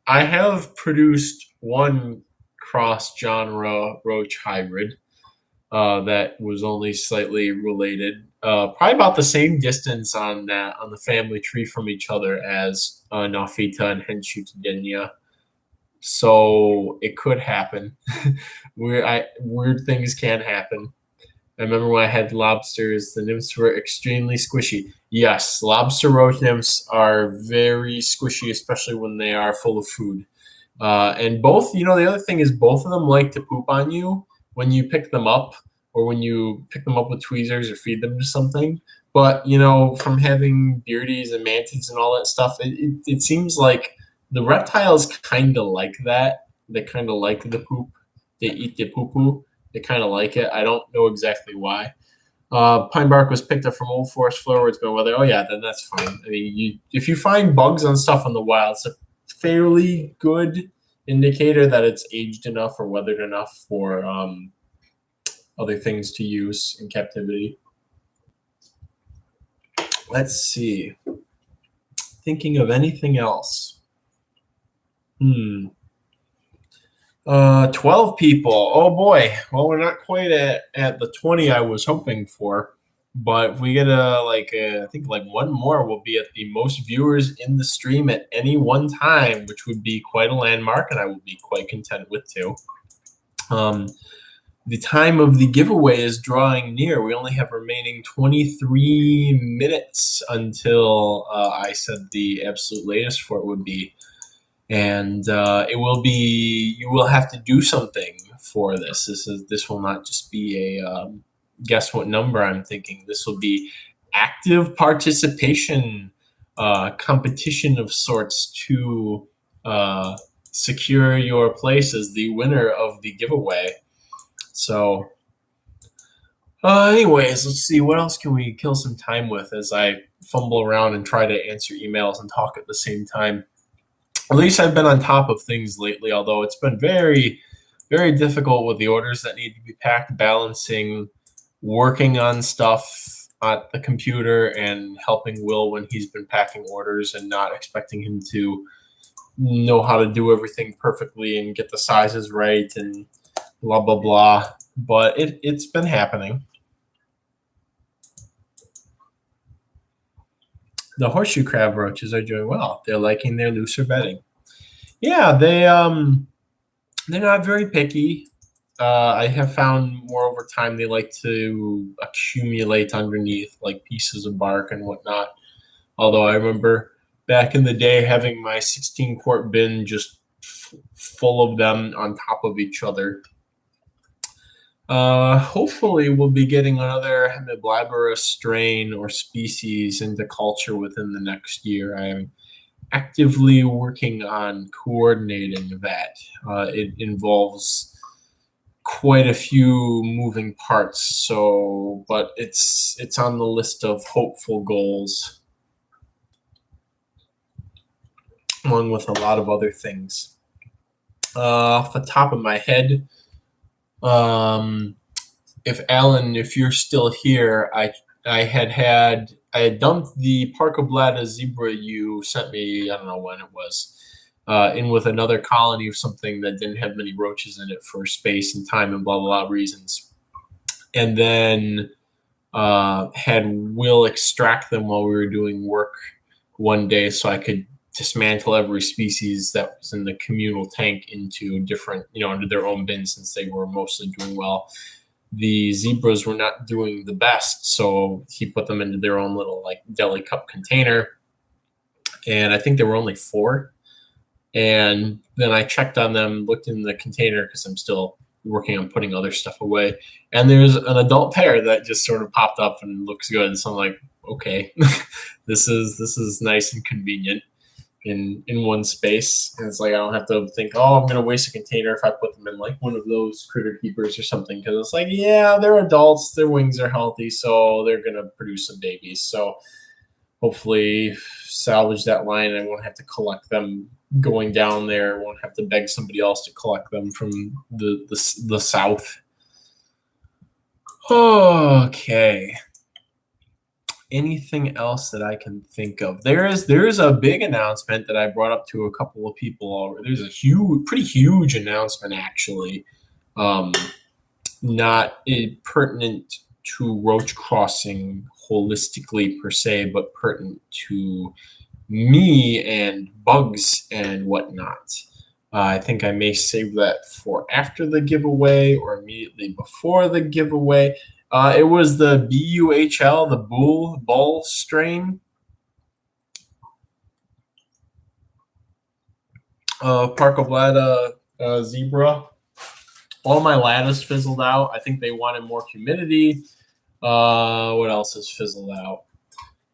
S1: I have produced one cross-genre roach hybrid that was only slightly related, probably about the same distance on the family tree from each other as Nofita and Henschutedenia. So it could happen. Weird things can happen. I remember when I had lobsters, the nymphs were extremely squishy. Yes, lobster roach nymphs are very squishy, especially when they are full of food. And both, the other thing is both of them like to poop on you when you pick them up or when you pick them up with tweezers or feed them to something. But, from having beardies and mantids and all that stuff, it seems like the reptiles kind of like that. They kind of like the poop. They eat the poo poo. They kind of like it. I don't know exactly why. Pine bark was picked up from Old Forest Floor where it's going weather. Oh yeah, then that's fine. I mean, if you find bugs on stuff in the wild, it's a fairly good indicator that it's aged enough or weathered enough for other things to use in captivity. Let's see. Thinking of anything else. 12 people. Oh boy. Well, we're not quite at the 20 I was hoping for, but if we get I think one more, we'll be at the most viewers in the stream at any one time, which would be quite a landmark, and I will be quite content with too. The time of the giveaway is drawing near. We only have remaining 23 minutes until I said the absolute latest for it would be. And it will be, you will have to do something for this. This will not just be a guess what number I'm thinking. This will be active participation, competition of sorts to secure your place as the winner of the giveaway. So anyways, let's see, what else can we kill some time with as I fumble around and try to answer emails and talk at the same time. At least I've been on top of things lately, although it's been very, very difficult with the orders that need to be packed, balancing working on stuff at the computer and helping Will when he's been packing orders and not expecting him to know how to do everything perfectly and get the sizes right and blah, blah, blah. But it's been happening. The horseshoe crab roaches are doing well. They're liking their looser bedding. Yeah, they're not very picky. I have found more over time they like to accumulate underneath like pieces of bark and whatnot. Although I remember back in the day having my 16-quart bin just full of them on top of each other. Hopefully we'll be getting another Hemiblabera strain or species into culture within the next year. I am actively working on coordinating that. It involves quite a few moving parts, but it's on the list of hopeful goals, along with a lot of other things. Off the top of my head, if Alan, if you're still here, I had dumped the Parcoblata zebra you sent me, I don't know when it was, in with another colony of something that didn't have many roaches in it for space and time and blah, blah, blah reasons. And then had Will extract them while we were doing work one day so I could dismantle every species that was in the communal tank into different, into their own bins since they were mostly doing well. The zebras were not doing the best, so he put them into their own little deli cup container, and I think there were only 4. And then I checked on them, looked in the container because I'm still working on putting other stuff away, and there's an adult pair that just sort of popped up and looks good. And so I'm like, okay, this is nice and convenient in one space. And it's like I don't have to think, oh, I'm gonna waste a container if I put them in one of those critter keepers or something, because it's like, yeah, they're adults, their wings are healthy, so they're gonna produce some babies. So hopefully salvage that line. I won't have to collect them going down there. I won't have to beg somebody else to collect them from the south. Okay. Anything else that I can think of? There is a big announcement that I brought up to a couple of people already. There's a pretty huge announcement actually, not pertinent to roach crossing holistically per se, but pertinent to me and bugs and whatnot. I think I may save that for after the giveaway or immediately before the giveaway. It was the BUHL, the bull strain. Parkovada zebra. All my lattice fizzled out. I think they wanted more humidity. What else is fizzled out?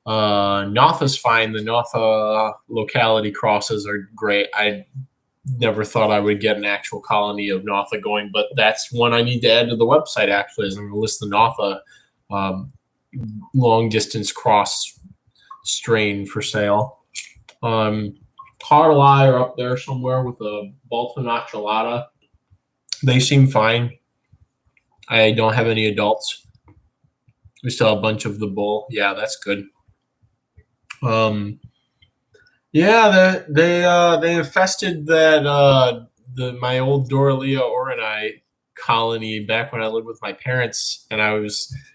S1: Notha's fine. The Notha locality crosses are great. I never thought I would get an actual colony of Notha going, but that's one I need to add to the website, actually, is I'm going to list the Notha long distance cross strain for sale. Carli are up there somewhere with a Balta Nocciolata. They seem fine. I don't have any adults. We still have a bunch of the bull. Yeah, that's good. Yeah, they infested that my old Doralea Orani colony back when I lived with my parents, and I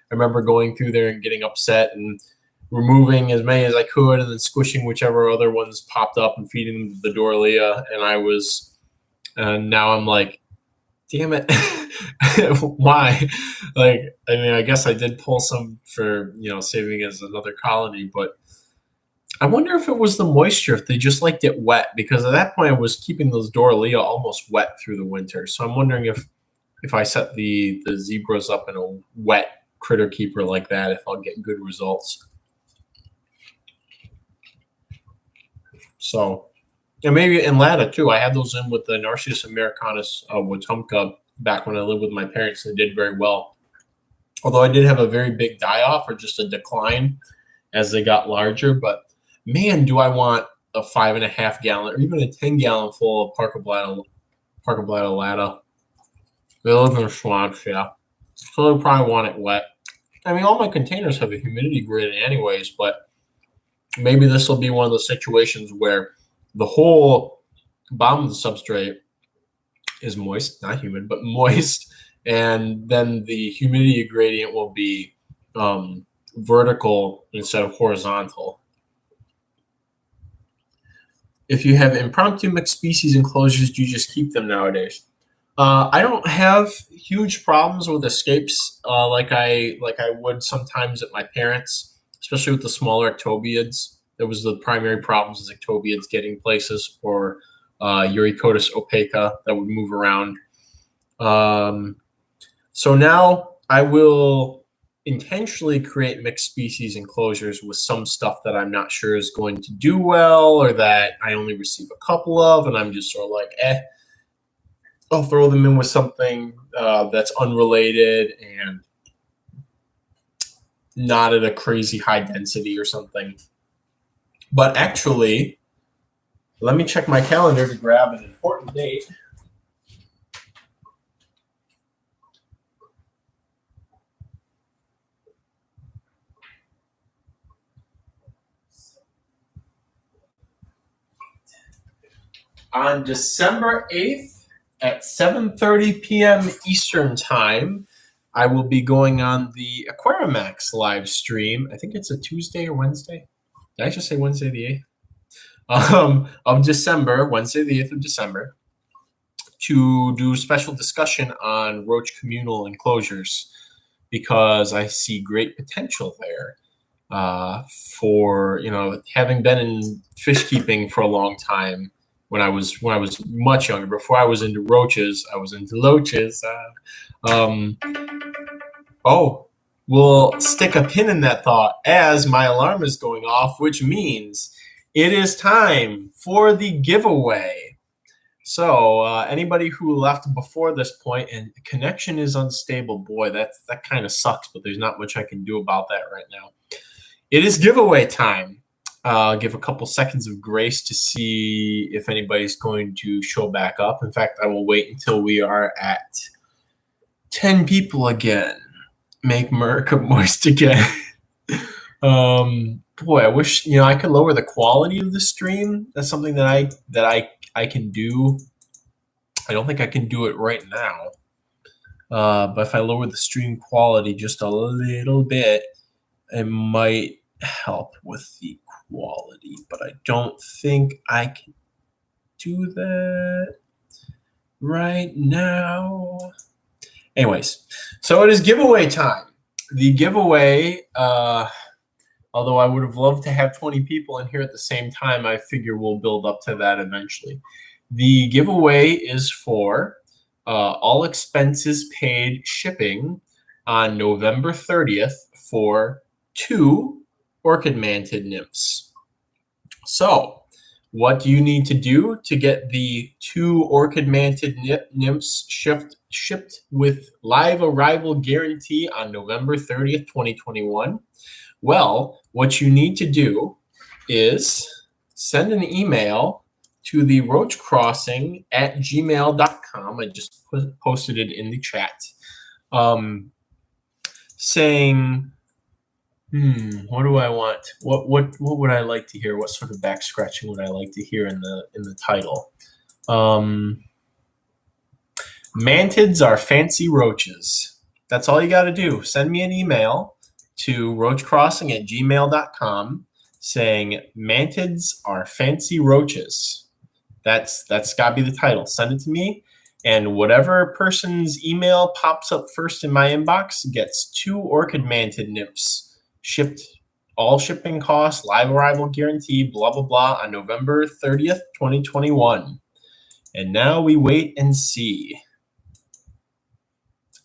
S1: remember going through there and getting upset and removing as many as I could, and then squishing whichever other ones popped up and feeding them the Doralea. And now I'm like, damn it, why? Like, I mean, I guess I did pull some for saving as another colony, but I wonder if it was the moisture, if they just liked it wet, because at that point I was keeping those Doralea almost wet through the winter. So I'm wondering if I set the zebras up in a wet critter keeper like that, if I'll get good results. So, and maybe in Lata too. I had those in with the Narcissus americanus Wetumpka back when I lived with my parents, and did very well. Although I did have a very big die-off or just a decline as they got larger, but man, do I want a 5.5 gallon or even a 10-gallon full of Parkovada Lata. They live in swamps, yeah. So they probably want it wet. I mean, all my containers have a humidity grid anyways, but maybe this will be one of those situations where the whole bottom of the substrate is moist, not humid, but moist, and then the humidity gradient will be vertical instead of horizontal. If you have impromptu mixed species enclosures, do you just keep them nowadays? I don't have huge problems with escapes like I would sometimes at my parents', especially with the smaller ectobiids. That was the primary problems is ectobiids getting places, or Eurycotis opaca that would move around. So now I will intentionally create mixed species enclosures with some stuff that I'm not sure is going to do well, or that I only receive a couple of, and I'm just sort of like, I'll throw them in with something that's unrelated and not at a crazy high density or something. But actually, let me check my calendar to grab an important date. On December 8th at 7:30 p.m. Eastern Time, I will be going on the Aquarimax live stream. I think it's a Tuesday or Wednesday. Did I just say Wednesday the 8th? Of December, Wednesday the 8th of December, to do a special discussion on roach communal enclosures, because I see great potential there. For having been in fish keeping for a long time, when I was much younger, before I was into roaches, I was into loaches. We'll stick a pin in that thought as my alarm is going off, which means it is time for the giveaway. So anybody who left before this point and the connection is unstable, boy, that kind of sucks, but there's not much I can do about that right now. It is giveaway time. I'll give a couple seconds of grace to see if anybody's going to show back up. In fact, I will wait until we are at 10 people again. Make America moist again. Boy, I wish I could lower the quality of the stream. That's something that I can do. I don't think I can do it right now. But if I lower the stream quality just a little bit, it might help with the quality, but I don't think I can do that right now. Anyways, so it is giveaway time. The giveaway, although I would have loved to have 20 people in here at the same time, I figure we'll build up to that eventually. The giveaway is for all expenses paid shipping on November 30th for 2 orchid mantid nymphs. So, what do you need to do to get the 2 orchid mantid nymphs shipped with live arrival guarantee on November 30th, 2021? Well, what you need to do is send an email to the Roach Crossing at gmail.com. I just posted it in the chat. Saying, what do I want? What would I like to hear? What sort of back scratching would I like to hear in the title? Mantids are fancy roaches. That's all you got to do. Send me an email to roachcrossing at gmail.com saying mantids are fancy roaches. That's got to be the title. Send it to me, and whatever person's email pops up first in my inbox gets 2 orchid mantid nymphs shipped, all shipping costs, live arrival guarantee, blah, blah, blah, on November 30th, 2021. And now we wait and see.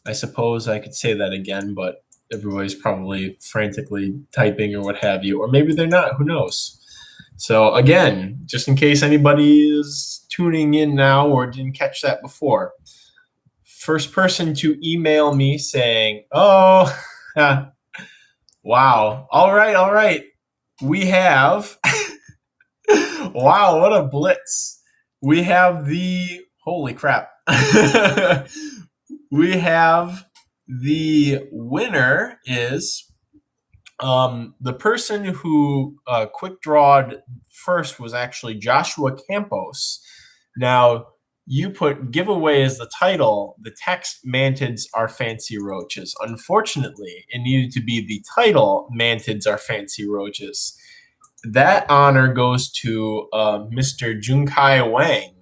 S1: I suppose I could say that again, but everybody's probably frantically typing or what have you, or maybe they're not, who knows? So again, just in case anybody is tuning in now or didn't catch that before, first person to email me saying, oh, wow, all right, we have, wow, what a blitz. We have the, holy crap. We have the winner is the person who quick drawed first was actually Joshua Campos. Now, you put giveaway as the title. The text, mantids are fancy roaches. Unfortunately, it needed to be the title, mantids are fancy roaches. That honor goes to Mr. Junkai Wang.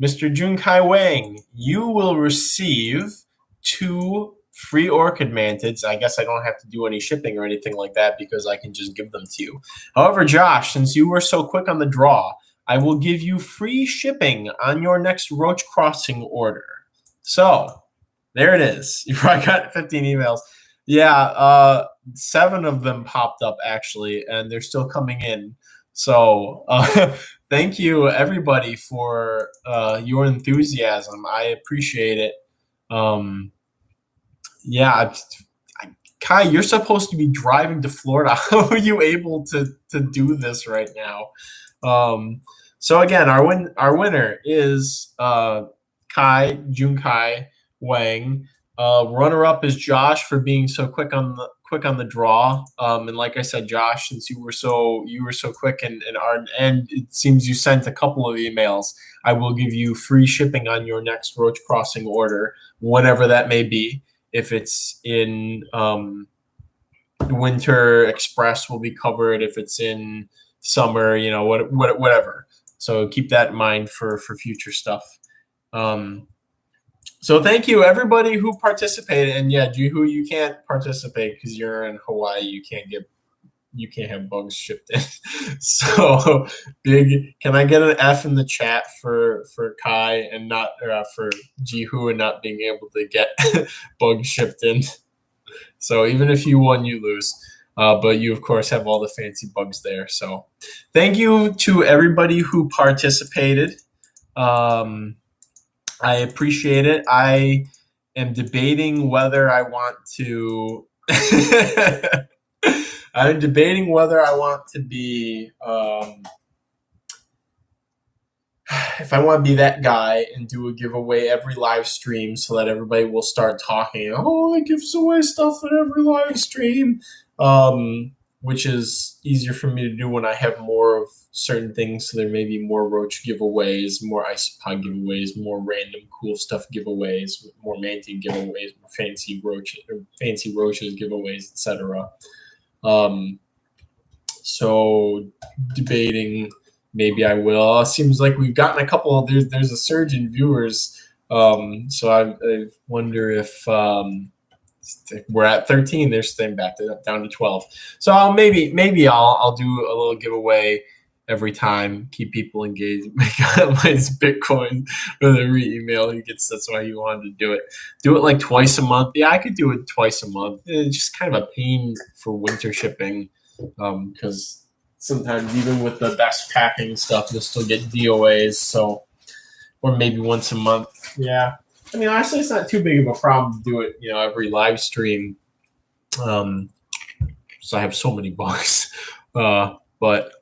S1: Mr. Junkai Wang, you will receive 2 free orchid mantids. I guess I don't have to do any shipping or anything like that because I can just give them to you. However, Josh, since you were so quick on the draw, I will give you free shipping on your next Roach Crossing order. So, there it is. You probably got 15 emails. Yeah, 7 of them popped up, actually, and they're still coming in. So, thank you, everybody, for your enthusiasm. I appreciate it. Yeah, Kai, you're supposed to be driving to Florida. How are you able to do this right now? So again, our winner is Junkai Wang. Runner-up is Josh for being so quick on the draw. And like I said, Josh, since you were so quick and it seems you sent a couple of emails, I will give you free shipping on your next Roach Crossing order, whatever that may be. If it's in winter, express will be covered. If it's in summer, whatever. So keep that in mind for future stuff. So thank you, everybody who participated. And yeah, Jihu, you can't participate because you're in Hawaii. You can't have bugs shipped in. So big. Can I get an F in the chat for Kai and not for Jihu and not being able to get bugs shipped in? So even if you won, you lose. But you, of course, have all the fancy bugs there. So thank you to everybody who participated. I appreciate it. I am debating whether I want to I'm debating whether I want to be if I want to be that guy and do a giveaway every live stream so that everybody will start talking, oh, I gives away stuff at every live stream, which is easier for me to do when I have more of certain things. So there may be more Roach giveaways, more isopod giveaways, more random cool stuff giveaways, more mantid giveaways, more fancy roaches giveaways, etc. So debating, maybe I will. It seems like we've gotten a couple of, there's a surge in viewers. So I wonder if we're at 13, they're staying back down to 12. So maybe I'll do a little giveaway every time, keep people engaged, make my Bitcoin with every email he gets. That's why he wanted to do it. Do it like twice a month. Yeah, I could do it twice a month. It's just kind of a pain for winter shipping because sometimes even with the best packing stuff, you'll still get DOAs. So, or maybe once a month. Yeah. I mean, honestly, it's not too big of a problem to do it, every live stream. So I have so many bucks. But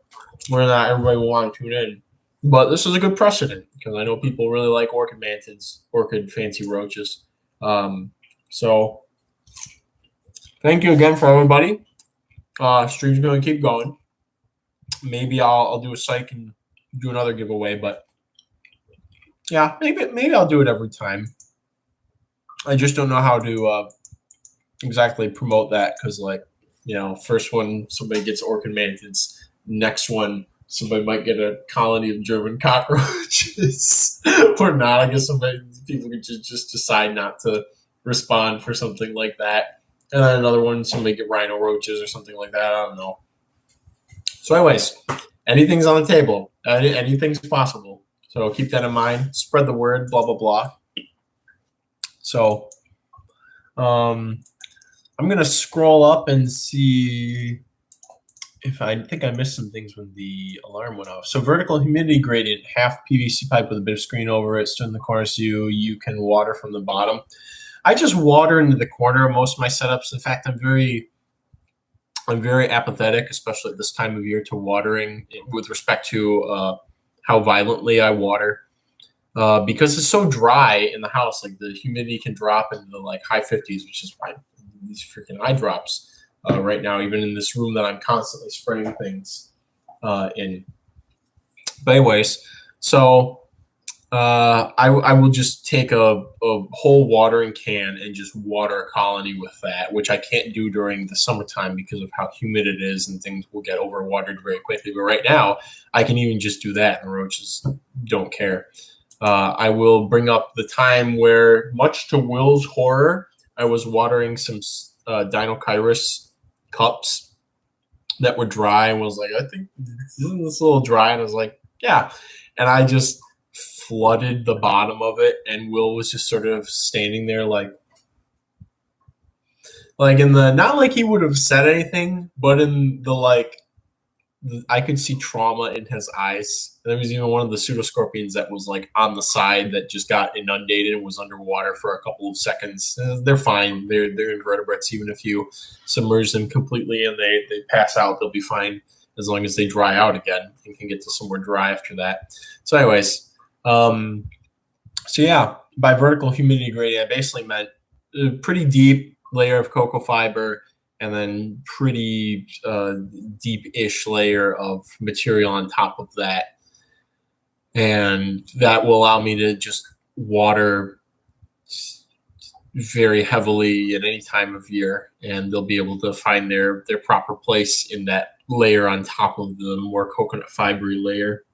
S1: where not everybody will want to tune in. But this is a good precedent because I know people really like orchid mantids, orchid fancy roaches. So thank you again for everybody. Stream's going to keep going. Maybe I'll do a psych and do another giveaway, but yeah, maybe I'll do it every time. I just don't know how to exactly promote that because, first one somebody gets orchid mantids, next one somebody might get a colony of German cockroaches or not. I guess people could just decide not to respond for something like that, and then another one somebody get rhino roaches or something like that. I don't know. So, anyways, anything's on the table. Anything's possible. So keep that in mind. Spread the word. Blah blah blah. So, I'm gonna scroll up and see if I think I missed some things when the alarm went off. So vertical humidity gradient, half PVC pipe with a bit of screen over it, stood in the corner so you can water from the bottom. I just water into the corner of most of my setups. In fact, I'm very apathetic, especially at this time of year, to watering with respect to how violently I water. Because it's so dry in the house, like the humidity can drop into the high 50s, which is why these freaking eye drops right now, even in this room that I'm constantly spraying things in. But anyways, so I will just take a whole watering can and just water a colony with that, which I can't do during the summertime because of how humid it is and things will get overwatered very quickly. But right now, I can even just do that, and roaches don't care. I will bring up the time where, much to Will's horror, I was watering some Dinokairos cups that were dry and was like, I think, isn't this a little dry? And I was like, yeah. And I just flooded the bottom of it, and Will was just sort of standing there like in the, not like he would have said anything, but in the I could see trauma in his eyes. There was even one of the pseudoscorpions that was on the side that just got inundated and was underwater for a couple of seconds. They're fine. They're invertebrates. Even if you submerge them completely and they pass out, they'll be fine as long as they dry out again and can get to somewhere dry after that. So anyways, so yeah, by vertical humidity gradient, I basically meant a pretty deep layer of cocoa fiber and then pretty deep-ish layer of material on top of that. And that will allow me to just water very heavily at any time of year, and they'll be able to find their proper place in that layer on top of the more coconut fibery layer.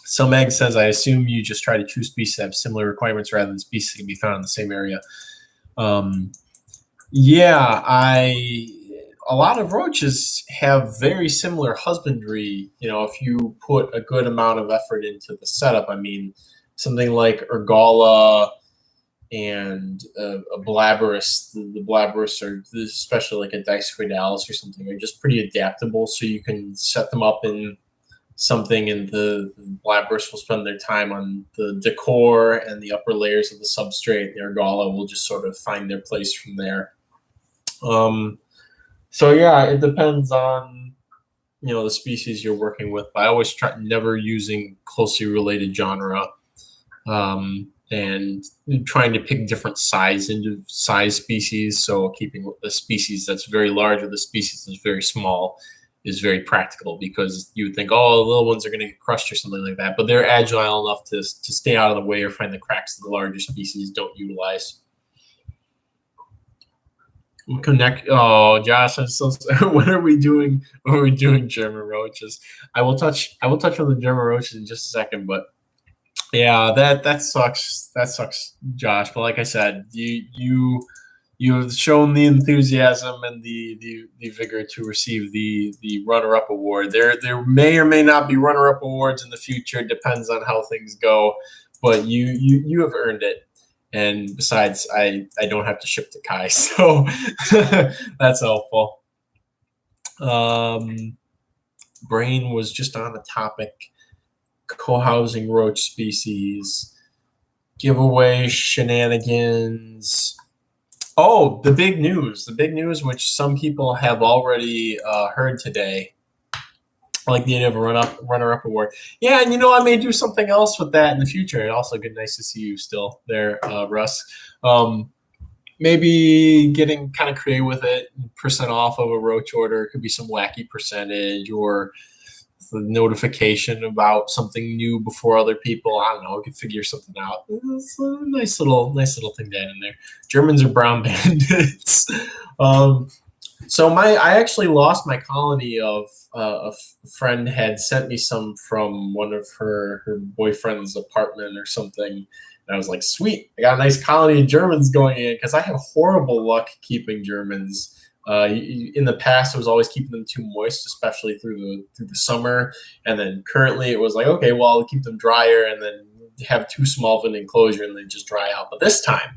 S1: So Meg says, I assume you just try to choose species that have similar requirements rather than species that can be found in the same area. Yeah, a lot of roaches have very similar husbandry. If you put a good amount of effort into the setup, I mean, something like Ergala and a Blabberus, the Blabberus, or especially like a Dicoidalis or something, are just pretty adaptable. So you can set them up in something, and the Blabberus will spend their time on the decor and the upper layers of the substrate. The Ergala will just sort of find their place from there. So yeah, it depends on the species you're working with. But I always try never using closely related genre, and trying to pick different size species. So keeping the species that's very large or the species that's very small is very practical, because you would think, oh, the little ones are going to get crushed or something like that, but they're agile enough to stay out of the way or find the cracks that the larger species don't utilize. Oh, Josh, I'm so sorry. When are we doing German roaches? I will touch on the German roaches in just a second, but yeah, that sucks. That sucks, Josh. But like I said, you you have shown the enthusiasm and the vigor to receive the runner-up award. There may or may not be runner-up awards in the future. It depends on how things go, but you have earned it. And besides, I don't have to ship to Kai, so that's helpful. Brain was just on the topic. Co-housing roach species, giveaway shenanigans. Oh, the big news, which some people have already heard today, like the idea of a runner-up award. Yeah, and I may do something else with that in the future. And also, good, nice to see you still there, Russ. Maybe getting kind of creative with it, percent off of a roach order. It could be some wacky percentage or the notification about something new before other people. I don't know. We could figure something out. It's a nice little thing down in there. Germans are brown bandits. So I actually lost my colony of a friend had sent me some from one of her boyfriend's apartment or something. And I was like, sweet, I got a nice colony of Germans going in, because I have horrible luck keeping Germans. In the past, it was always keeping them too moist, especially through the summer. And then currently, it was like, okay, well, I'll keep them drier and then have too small of an enclosure and they just dry out. But this time,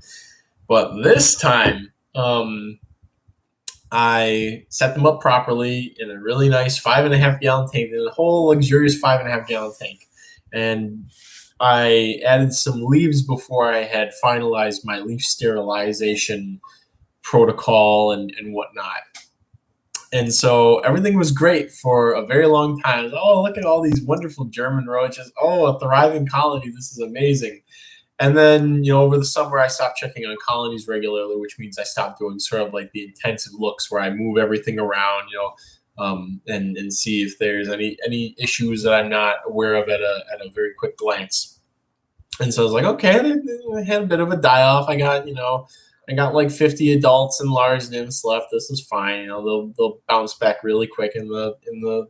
S1: I set them up properly in a really nice 5.5 gallon tank, in a whole luxurious 5.5 gallon tank. And I added some leaves before I had finalized my leaf sterilization protocol and whatnot. And so everything was great for a very long time. Oh, look at all these wonderful German roaches. Oh, a thriving colony. This is amazing. And then, over the summer, I stopped checking on colonies regularly, which means I stopped doing sort of like the intensive looks where I move everything around, and see if there's any issues that I'm not aware of at a very quick glance. And so I was like, okay, I had a bit of a die-off. I got like 50 adults and large nymphs left. This is fine. They'll bounce back really quick in the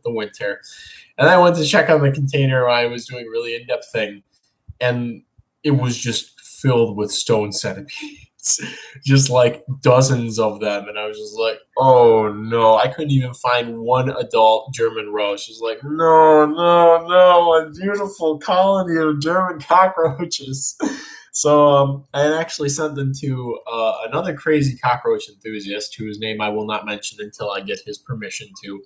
S1: winter. And I went to check on the container while I was doing a really in-depth thing, and it was just filled with stone centipedes, just like dozens of them. And I was just like, oh no, I couldn't even find one adult German roach. It was like, no, a beautiful colony of German cockroaches. So I actually sent them to another crazy cockroach enthusiast, whose name I will not mention until I get his permission to,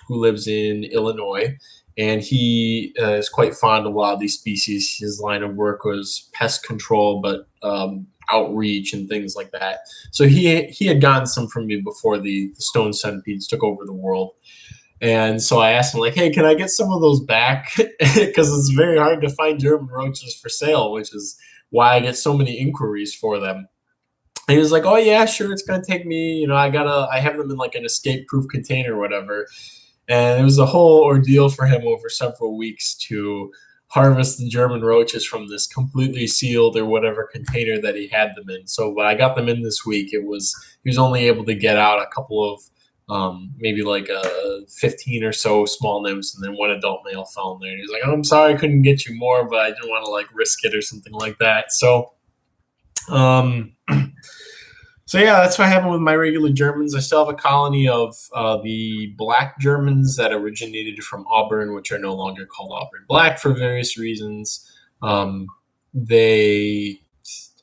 S1: who lives in Illinois. And he is quite fond of a lot of these species. His line of work was pest control, but outreach and things like that. So he had gotten some from me before the stone centipedes took over the world. And so I asked him, like, hey, can I get some of those back? Because it's very hard to find German roaches for sale, which is why I get so many inquiries for them. And he was like, oh, yeah, sure. It's going to take me, I have them in like an escape-proof container or whatever. And it was a whole ordeal for him over several weeks to harvest the German roaches from this completely sealed or whatever container that he had them in. So when I got them in this week, he was only able to get out a couple of maybe like 15 or so small nymphs, and then one adult male fell in there. And he was like, oh, I'm sorry I couldn't get you more, but I didn't want to like risk it or something like that. So So yeah, that's what happened with my regular Germans. I still have a colony of the black Germans that originated from Auburn, which are no longer called Auburn Black for various reasons. I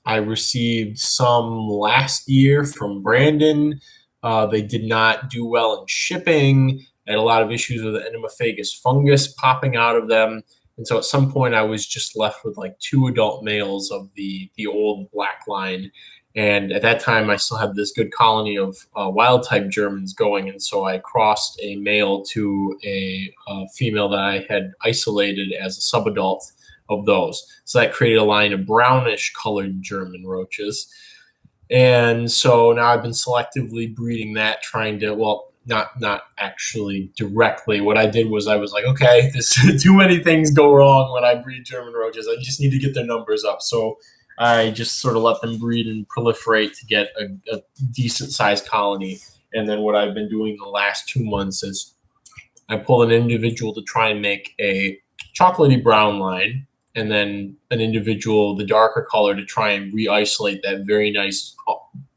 S1: received some last year from Brandon. They did not do well in shipping. I had a lot of issues with the entomophagus fungus popping out of them. And so at some point I was just left with like 2 adult males of the old black line. And at that time, I still had this good colony of wild-type Germans going, and so I crossed a male to a female that I had isolated as a subadult of those. So that created a line of brownish-colored German roaches. And so now I've been selectively breeding that, trying to, well, not actually directly. What I did was I was like, okay, too many things go wrong when I breed German roaches. I just need to get their numbers up. So I just sort of let them breed and proliferate to get a decent-sized colony. And then what I've been doing the last 2 months is I pull an individual to try and make a chocolatey brown line, and then an individual, the darker color, to try and re-isolate that very nice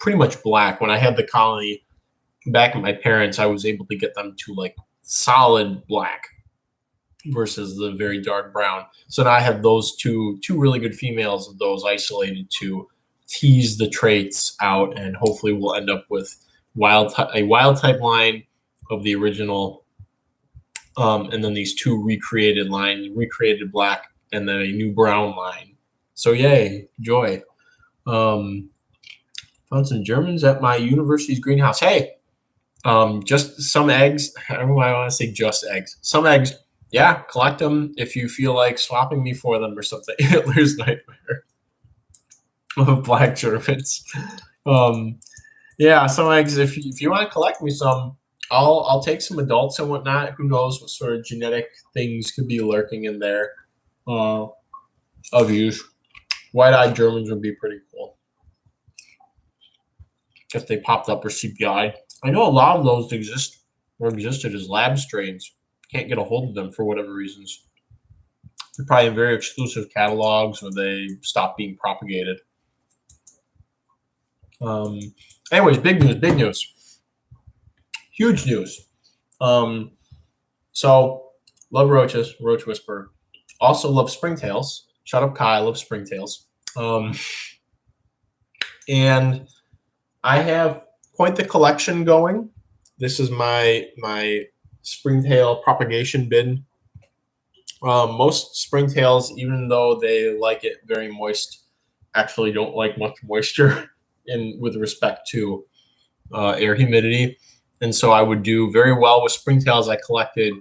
S1: pretty much black. When I had the colony back at my parents', I was able to get them to like solid black versus the very dark brown. So now I have those two really good females of those isolated to tease the traits out, and hopefully we'll end up with a wild type line of the original, and then these two recreated black, and then a new brown line. So yay, joy. Found some Germans at my university's greenhouse. Hey, just some eggs. I don't know why I want to say just eggs. Some eggs. Yeah, collect them if you feel like swapping me for them or something. Hitler's nightmare of black Germans. Yeah, some eggs. If you want to collect me some, I'll take some adults and whatnot. Who knows what sort of genetic things could be lurking in there of use. White-eyed Germans would be pretty cool if they popped up or CPI. I know a lot of those existed as lab strains. Can't get a hold of them for whatever reasons. They're probably in very exclusive catalogs, or they stopped being propagated. Anyways, big news. Huge news. So, love roaches, roach whisperer. Also love springtails. Shut up, Kai. I love springtails. And I have quite the collection going. This is my springtail propagation bin. Most springtails, even though they like it very moist, actually don't like much moisture with respect to air humidity. And so I would do very well with springtails I collected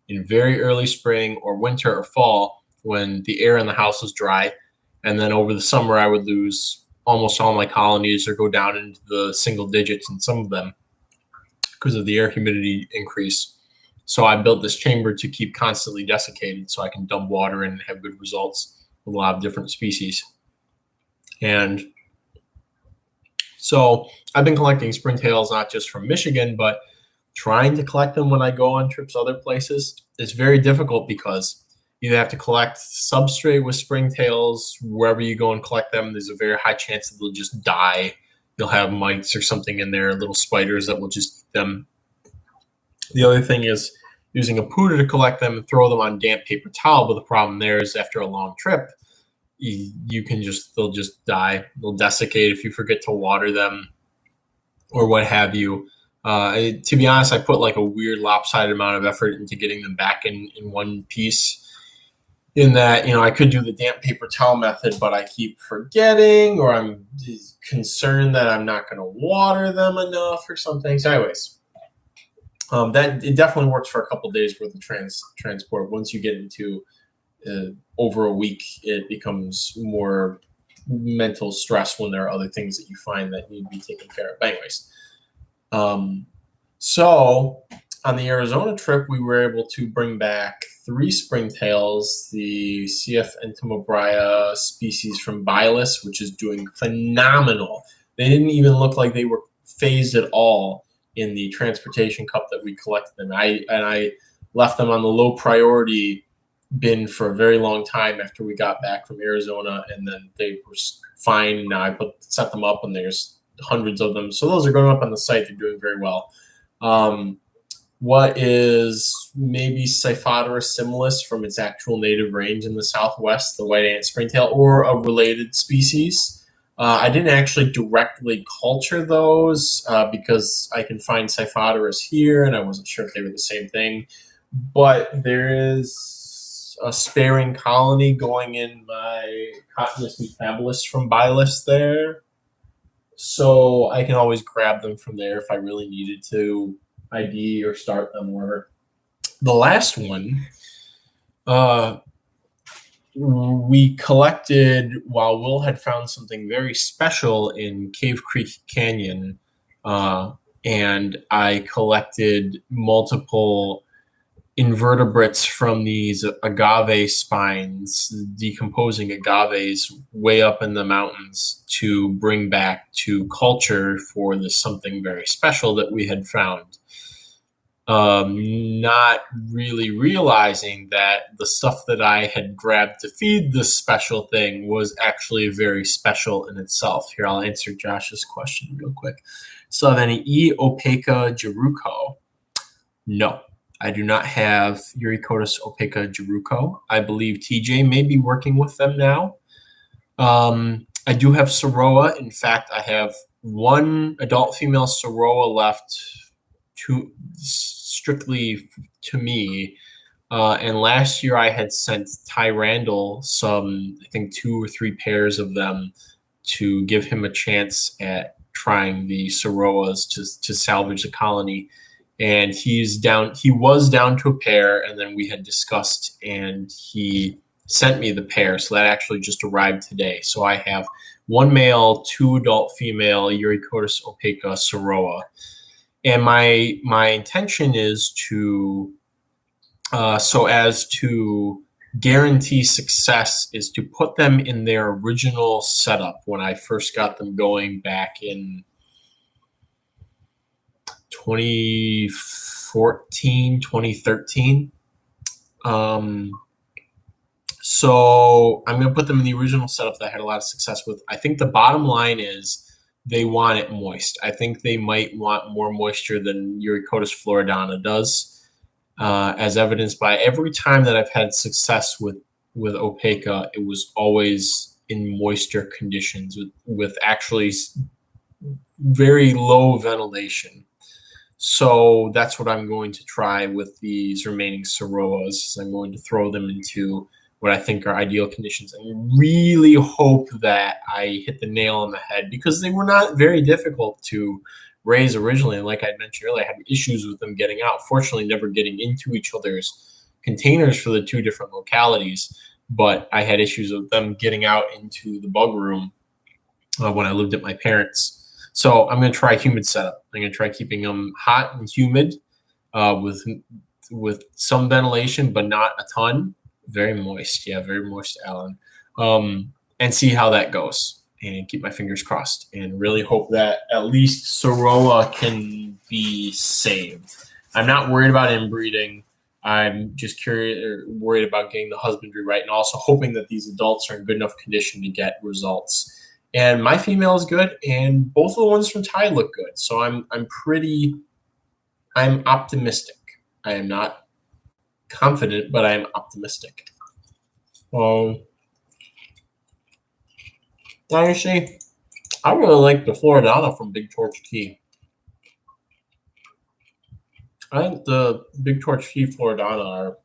S1: in very early spring or winter or fall when the air in the house was dry. And then over the summer, I would lose almost all my colonies or go down into the single digits in some of them because of the air humidity increase. So I built this chamber to keep constantly desiccated so I can dump water in and have good results with a lot of different species. And so I've been collecting springtails not just from Michigan, but trying to collect them when I go on trips other places. It's very difficult because you have to collect substrate with springtails. Wherever you go and collect them, there's a very high chance that they'll just die. You'll have mites or something in there, little spiders that will just eat them. The other thing is using a pooter to collect them and throw them on damp paper towel. But the problem there is after a long trip, they'll just die. They'll desiccate if you forget to water them or what have you. To be honest, I put like a weird lopsided amount of effort into getting them back in one piece. In that, I could do the damp paper towel method, but I keep forgetting, or I'm concerned that I'm not going to water them enough or something. So anyways, that it definitely works for a couple of days worth of transport. Once you get into over a week, it becomes more mental stress when there are other things that you find that need to be taken care of. But anyways, so on the Arizona trip, we were able to bring back 3 springtails, the CF entomobria species from Bylus, which is doing phenomenal. They didn't even look like they were phased at all in the transportation cup that we collected them. I left them on the low priority bin for a very long time after we got back from Arizona, and then they were fine. Now I set them up, and there's hundreds of them. So those are going up on the site. They're doing very well. What is maybe Syphoderus similis from its actual native range in the Southwest, the white ant springtail, or a related species. I didn't actually directly culture those because I can find Syphoderus here, and I wasn't sure if they were the same thing. But there is a sparing colony going in my Cotinus mutabilis from Bylus there. So I can always grab them from there if I really needed to ID or start them. Or the last one we collected while Will had found something very special in Cave Creek Canyon, and I collected multiple invertebrates from these agave spines, decomposing agaves way up in the mountains to bring back to culture for this something very special that we had found. not really realizing that the stuff that I had grabbed to feed this special thing was actually very special in itself. Here, I'll answer Josh's question real quick. So, have any E. opaca jaruco? No, I do not have Eurycotis opaca jaruco. I believe TJ may be working with them now. I do have Soroa. In fact, I have one adult female Soroa left strictly to me. And last year I had sent Ty Randall some, I think 2 or 3 pairs of them to give him a chance at trying the Soroas to salvage the colony. And he was down to a pair, and then we had discussed, and he sent me the pair. So that actually just arrived today. So I have 1 male, 2 adult female Eurycotis opaca Soroa. And my intention is to, so as to guarantee success, is to put them in their original setup when I first got them going back in 2014, 2013. So I'm going to put them in the original setup that I had a lot of success with. I think the bottom line is they want it moist. I think they might want more moisture than Eurycotis floridana does, as evidenced by every time that I've had success with opaca, it was always in moisture conditions with actually very low ventilation. So that's what I'm going to try with these remaining Soroas. I'm going to throw them into what I think are ideal conditions and really hope that I hit the nail on the head, because they were not very difficult to raise originally. Like I mentioned earlier, I had issues with them getting out. Fortunately, never getting into each other's containers for the 2 different localities, but I had issues with them getting out into the bug room when I lived at my parents'. So I'm going to try humid setup. I'm going to try keeping them hot and humid with some ventilation, but not a ton. Very moist. Yeah, very moist, Alan. And see how that goes. And keep my fingers crossed. And really hope that at least Soroa can be saved. I'm not worried about inbreeding. I'm just worried about getting the husbandry right, and also hoping that these adults are in good enough condition to get results. And my female is good, and both of the ones from Ty look good. So I'm optimistic. I am not confident, but I am optimistic. Honestly, I really like the Floridana from Big Torch Tea. I think the Big Torch Tea Floridana are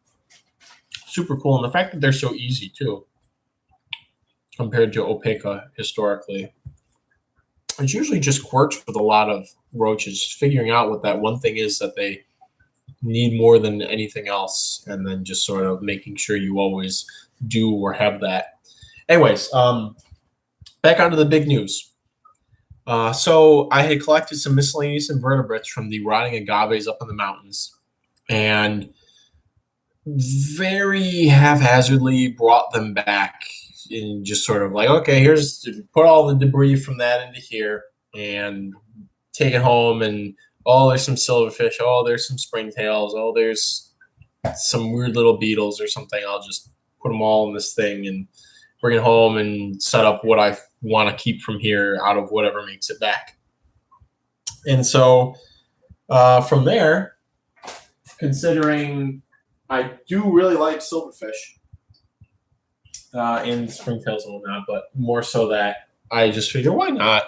S1: super cool, and the fact that they're so easy too, compared to opaca historically. It's usually just quirks with a lot of roaches, figuring out what that one thing is that they need more than anything else, and then just sort of making sure you always do or have that. Anyways, back onto the big news. So I had collected some miscellaneous invertebrates from the rotting agaves up in the mountains, and very haphazardly brought them back and just sort of like, okay, here's put all the debris from that into here and take it home, and oh, there's some silverfish, oh, there's some springtails, oh, there's some weird little beetles or something. I'll just put them all in this thing and bring it home and set up what I want to keep from here out of whatever makes it back. And so from there, considering I do really like silverfish and springtails and whatnot, but more so that I just figure, why not?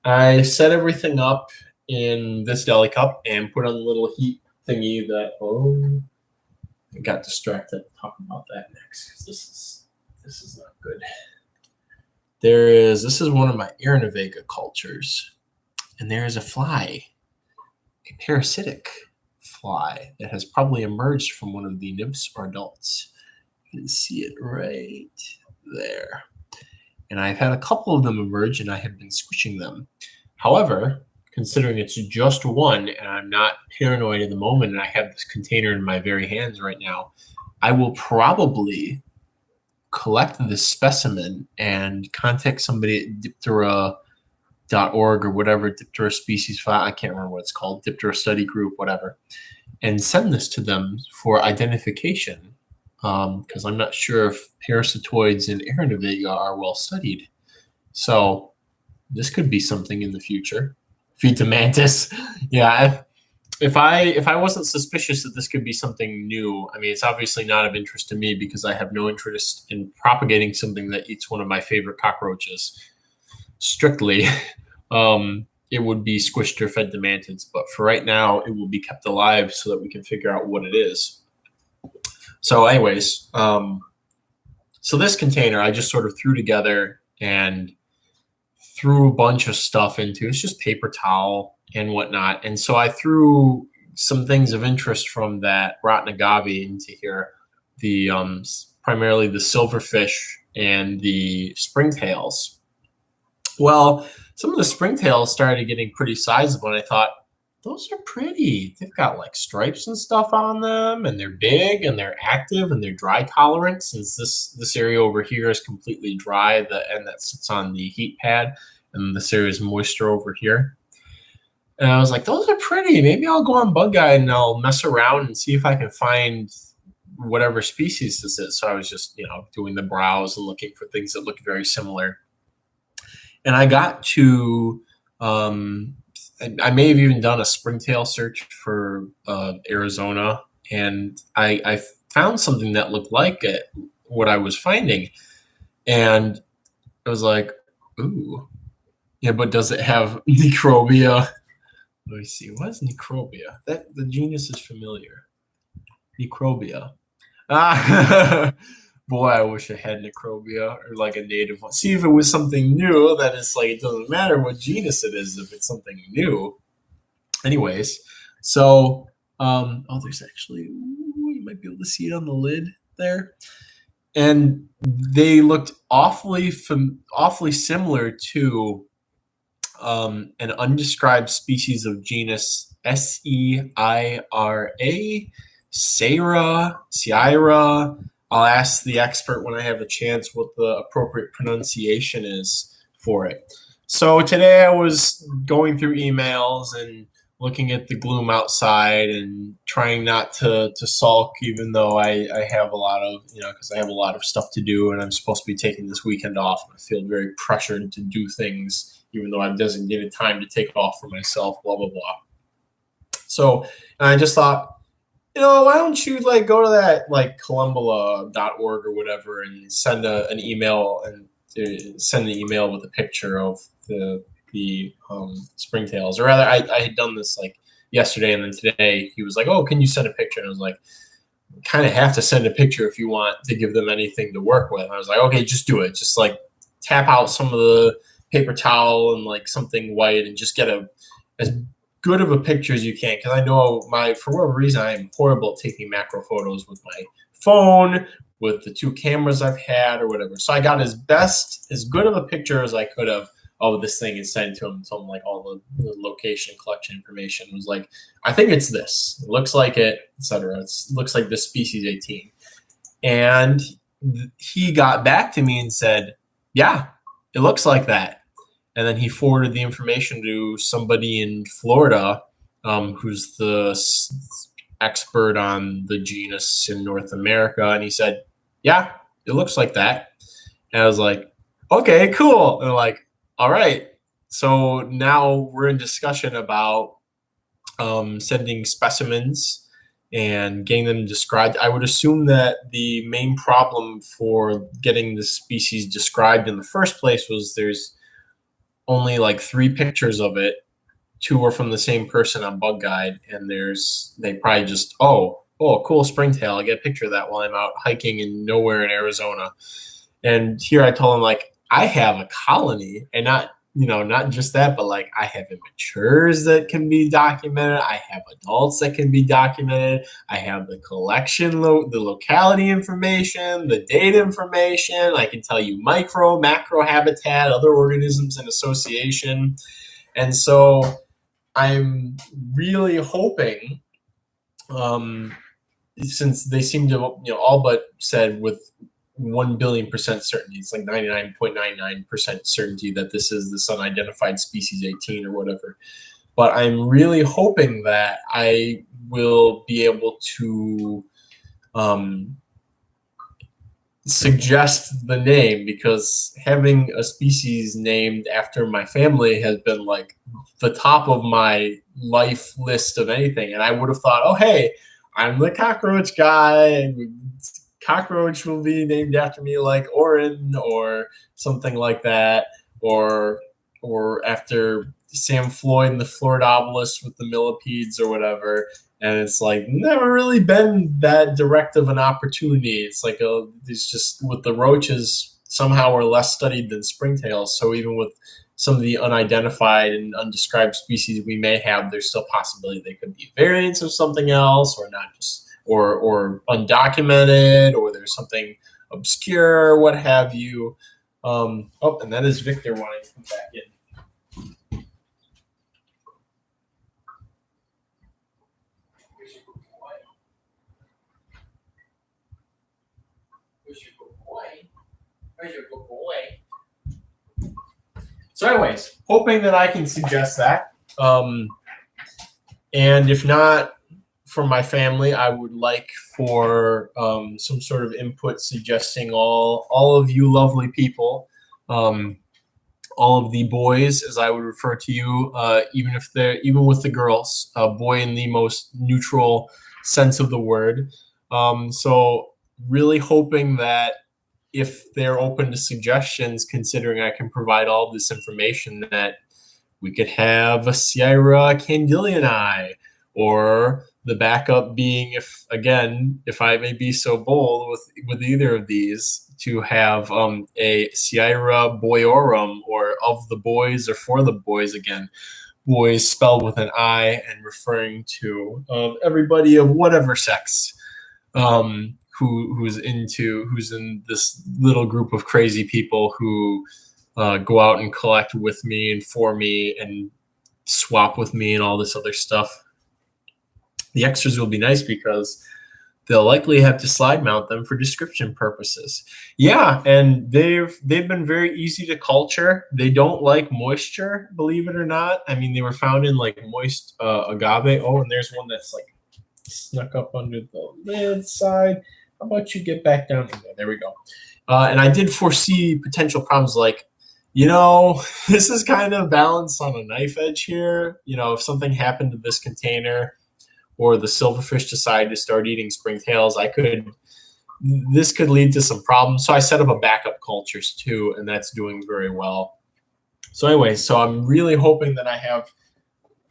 S1: I set everything up in this deli cup and put on the little heat thingy that, I got distracted. I'll talk about that next, because this is not good. This is one of my Aranavega cultures, and there is a fly, a parasitic fly that has probably emerged from one of the nymphs or adults. You can see it right there. And I've had a couple of them emerge, and I have been squishing them. However, considering it's just one, and I'm not paranoid at the moment, and I have this container in my very hands right now, I will probably collect this specimen and contact somebody at diptera.org or whatever, Diptera species file. I can't remember what it's called, Diptera study group, whatever, and send this to them for identification, because I'm not sure if parasitoids in Aranaviga are well studied. So this could be something in the future. Feed to mantis. Yeah, if I wasn't suspicious that this could be something new, I mean, it's obviously not of interest to me because I have no interest in propagating something that eats one of my favorite cockroaches. Strictly, it would be squished or fed to mantids, but for right now, it will be kept alive so that we can figure out what it is. So, anyways, so this container I just sort of threw together and threw a bunch of stuff into. It's just paper towel and whatnot. And so I threw some things of interest from that rotten agave into here, the primarily the silverfish and the springtails. Well, some of the springtails started getting pretty sizable, and I thought, those are pretty. They've got like stripes and stuff on them, and they're big and they're active and they're dry tolerant, since this area over here is completely dry, the end that sits on the heat pad, and this area is moisture over here. And I was like, those are pretty. Maybe I'll go on Bug Guide and I'll mess around and see if I can find whatever species this is. So I was just, doing the browse and looking for things that looked very similar. And I got to, I may have even done a springtail search for Arizona, and I found something that looked like it, what I was finding. And I was like, ooh, yeah, but does it have Necrobia? Let me see. What is Necrobia? The genus is familiar. Necrobia. Boy, I wish I had Necrobia or like a native one. See if it was something new. That is like, it doesn't matter what genus it is if it's something new. Anyways, so there's actually, you might be able to see it on the lid there, and they looked awfully similar to an undescribed species of genus Seira, Sierra. I'll ask the expert when I have a chance what the appropriate pronunciation is for it. So today I was going through emails and looking at the gloom outside and trying not to sulk, even though I have a lot of, because I have a lot of stuff to do and I'm supposed to be taking this weekend off. And I feel very pressured to do things, even though I've designated time to take off for myself, blah, blah, blah. So, and I just thought, why don't you go to that Columbula.org or whatever and send an email and send an email with a picture of the springtails. Or rather, I had done this yesterday, and then today he was like, oh, can you send a picture? And I was like, kind of have to send a picture if you want to give them anything to work with. And I was like, okay, just do it. Just tap out some of the paper towel and something white and just get as good of a picture as you can, because I know for whatever reason I am horrible at taking macro photos with my phone, with the two cameras I've had or whatever. So I got as good of a picture as I could have of this thing and sent to him some all the location collection information. It was like, I think it's this. It looks like it, etc. It looks like this species 18. And he got back to me and said, yeah, it looks like that. And then he forwarded the information to somebody in Florida who's the expert on the genus in North America. And he said, yeah, it looks like that. And I was like, okay, cool. And they're like, all right. So now we're in discussion about sending specimens and getting them described. I would assume that the main problem for getting the species described in the first place was there's only 3 pictures of it. 2 are from the same person on Bug Guide, and they probably just, a cool springtail. I get a picture of that while I'm out hiking in nowhere in Arizona. And here I told him I have a colony, and not just that, but I have immatures that can be documented. I have adults that can be documented. I have the collection, the locality information, the data information. I can tell you micro, macro habitat, other organisms in association. And so I'm really hoping, since they seem to, all but said with 1 billion % certainty, it's 99.99% certainty that this is this unidentified species 18 or whatever. But I'm really hoping that I will be able to suggest the name, because having a species named after my family has been like the top of my life list of anything. And I would have thought, oh, hey, I'm the cockroach guy, and cockroach will be named after me, like Orin or something like that, or after Sam Floyd and the Floridobolus with the millipedes or whatever. And it's like never really been that direct of an opportunity. It's like it's just with the roaches somehow are less studied than springtails. So even with some of the unidentified and undescribed species we may have, there's still possibility they could be variants of something else, or not just or undocumented, or there's something obscure, what have you. Oh, and that is Victor wanting to come back in. So anyways, hoping that I can suggest that. And if not, for my family, I would like for some sort of input suggesting all of you lovely people, all of the boys, as I would refer to you, even with the girls, boy in the most neutral sense of the word. So really hoping that if they're open to suggestions, considering I can provide all this information, that we could have a Sierra candylii, or the backup being, if I may be so bold with either of these, to have a Sierra boyorum, or of the boys, or for the boys, again, boys spelled with an I, and referring to everybody of whatever sex, who's in this little group of crazy people who go out and collect with me and for me and swap with me and all this other stuff. The extras will be nice because they'll likely have to slide mount them for description purposes. Yeah, and they've been very easy to culture. They don't like moisture, believe it or not. I mean, they were found in like moist agave. Oh, and there's one that's like snuck up under the lid side. How about you get back down in there? There we go. And I did foresee potential problems, like, this is kind of balanced on a knife edge here. If something happened to this container, or the silverfish decided to start eating springtails, this could lead to some problems. So I set up a backup cultures too, and that's doing very well. So anyway, I'm really hoping that I have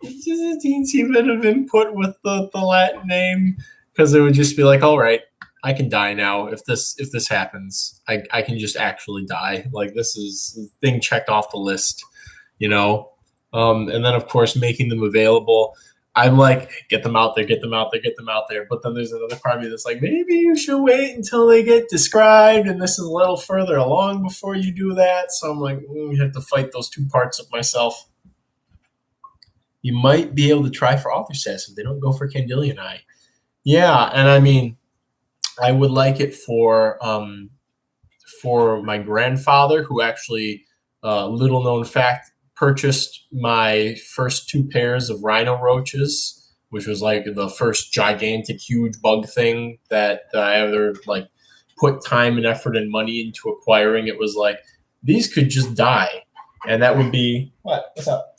S1: just a teensy bit of input with the Latin name, because it would just be like, all right, I can die now. If this happens, I can just actually die. Like, this is the thing checked off the list, and then of course making them available. I'm like, get them out there. But then there's another part of me that's like, maybe you should wait until they get described, and this is a little further along before you do that. So I'm like, you have to fight those two parts of myself. You might be able to try for author status if they don't go for candylii. Yeah, and I mean, I would like it for my grandfather, who actually, little known fact, purchased my first 2 pairs of rhino roaches, which was like the first gigantic, huge bug thing that I ever like put time and effort and money into acquiring. It was like, these could just die, and that would be what's up,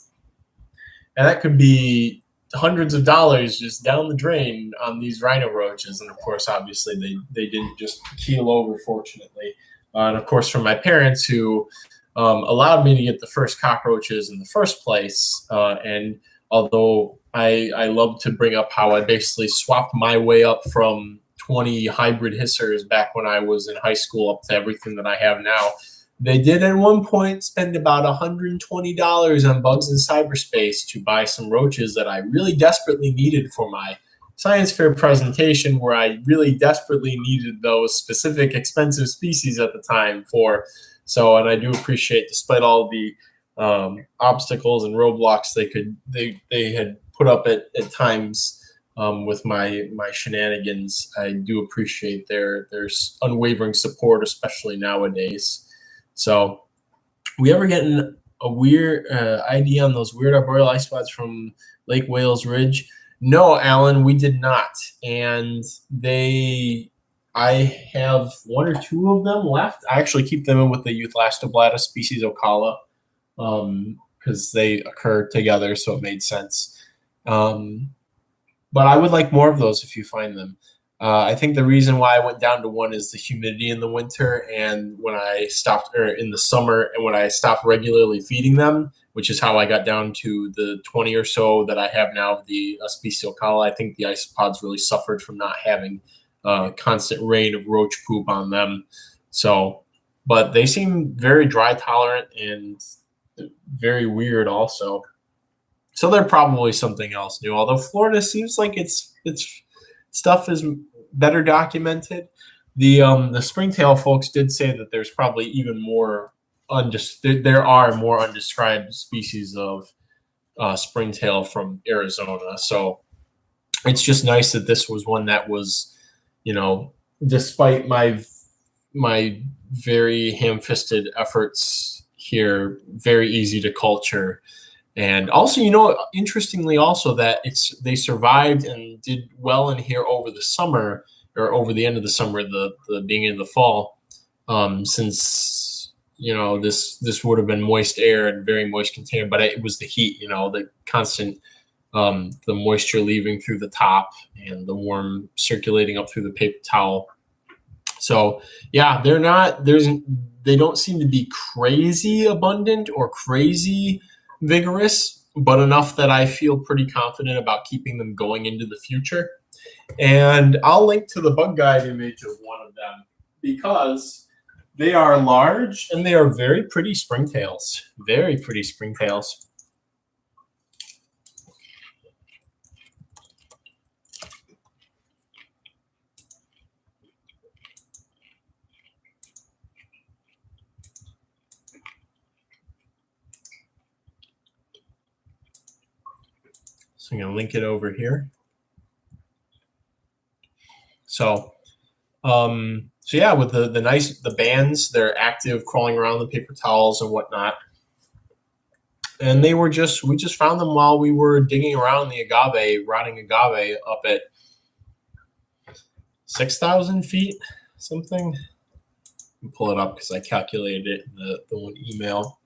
S1: and that could be hundreds of dollars just down the drain on these rhino roaches. And of course, obviously, they didn't just keel over, fortunately. And of course, from my parents, who allowed me to get the first cockroaches in the first place. And although I love to bring up how I basically swapped my way up from 20 hybrid hissers back when I was in high school up to everything that I have now, they did at one point spend about $120 on bugs in cyberspace to buy some roaches that I really desperately needed for my science fair presentation, where I really desperately needed those specific expensive species at the time for. So, and I do appreciate, despite all the obstacles and roadblocks they had put up at times with my shenanigans, I do appreciate their unwavering support, especially nowadays. So, we ever getting a weird ID on those weird arboreal ice spots from Lake Wales Ridge? No, Alan, we did not. And I have one or two of them left. I actually keep them in with the Euthlastoblata species Ocala because they occur together, so it made sense. But I would like more of those if you find them. I think the reason why I went down to one is the humidity in the winter, and when I stopped, or in the summer, and when I stopped regularly feeding them, which is how I got down to the 20 or so that I have now of the species Ocala. I think the isopods really suffered from not having constant rain of roach poop on them. So, but they seem very dry tolerant and very weird also. So they're probably something else new. Although Florida seems like its stuff is better documented. The springtail folks did say that there's probably even more there are more undescribed species of springtail from Arizona. So it's just nice that this was one that was, despite my very ham-fisted efforts here, very easy to culture. And also, interestingly, also that they survived and did well in here over the summer, or over the end of the summer, the beginning of the fall, since this would have been moist air and very moist container, but it was the heat, the constant the moisture leaving through the top and the warm circulating up through the paper towel. So yeah, they don't seem to be crazy abundant or crazy vigorous, but enough that I feel pretty confident about keeping them going into the future. And I'll link to the bug guide image of one of them because they are large and they are very pretty springtails. Very pretty springtails. So I'm going to link it over here. So yeah, with the bands, they're active, crawling around the paper towels and whatnot. And we just found them while we were digging around the rotting agave up at 6,000 feet, something. Let me pull it up because I calculated it in the one email.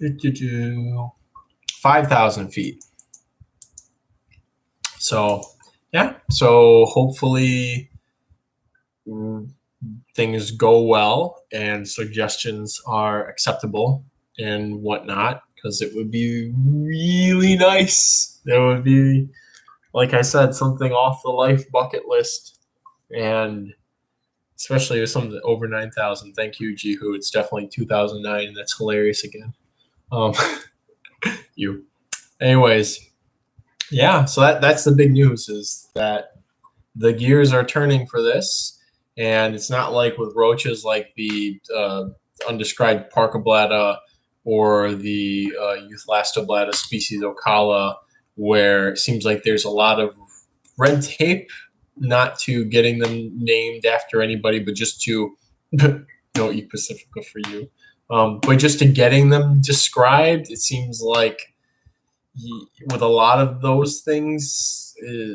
S1: Do 5,000 feet. So yeah, so hopefully things go well and suggestions are acceptable and whatnot, because it would be really nice. It would be, like I said, something off the life bucket list, and especially with something over 9,000. Thank you, Jihu. It's definitely 2009, and that's hilarious again. You. Anyways, yeah, so that's the big news, is that the gears are turning for this, and it's not like with roaches like the undescribed Parkablata or the Euthlastoblata species Ocala, where it seems like there's a lot of red tape, not to getting them named after anybody, but just to no E Pacifica for you, but just to getting them described. It seems like with a lot of those things,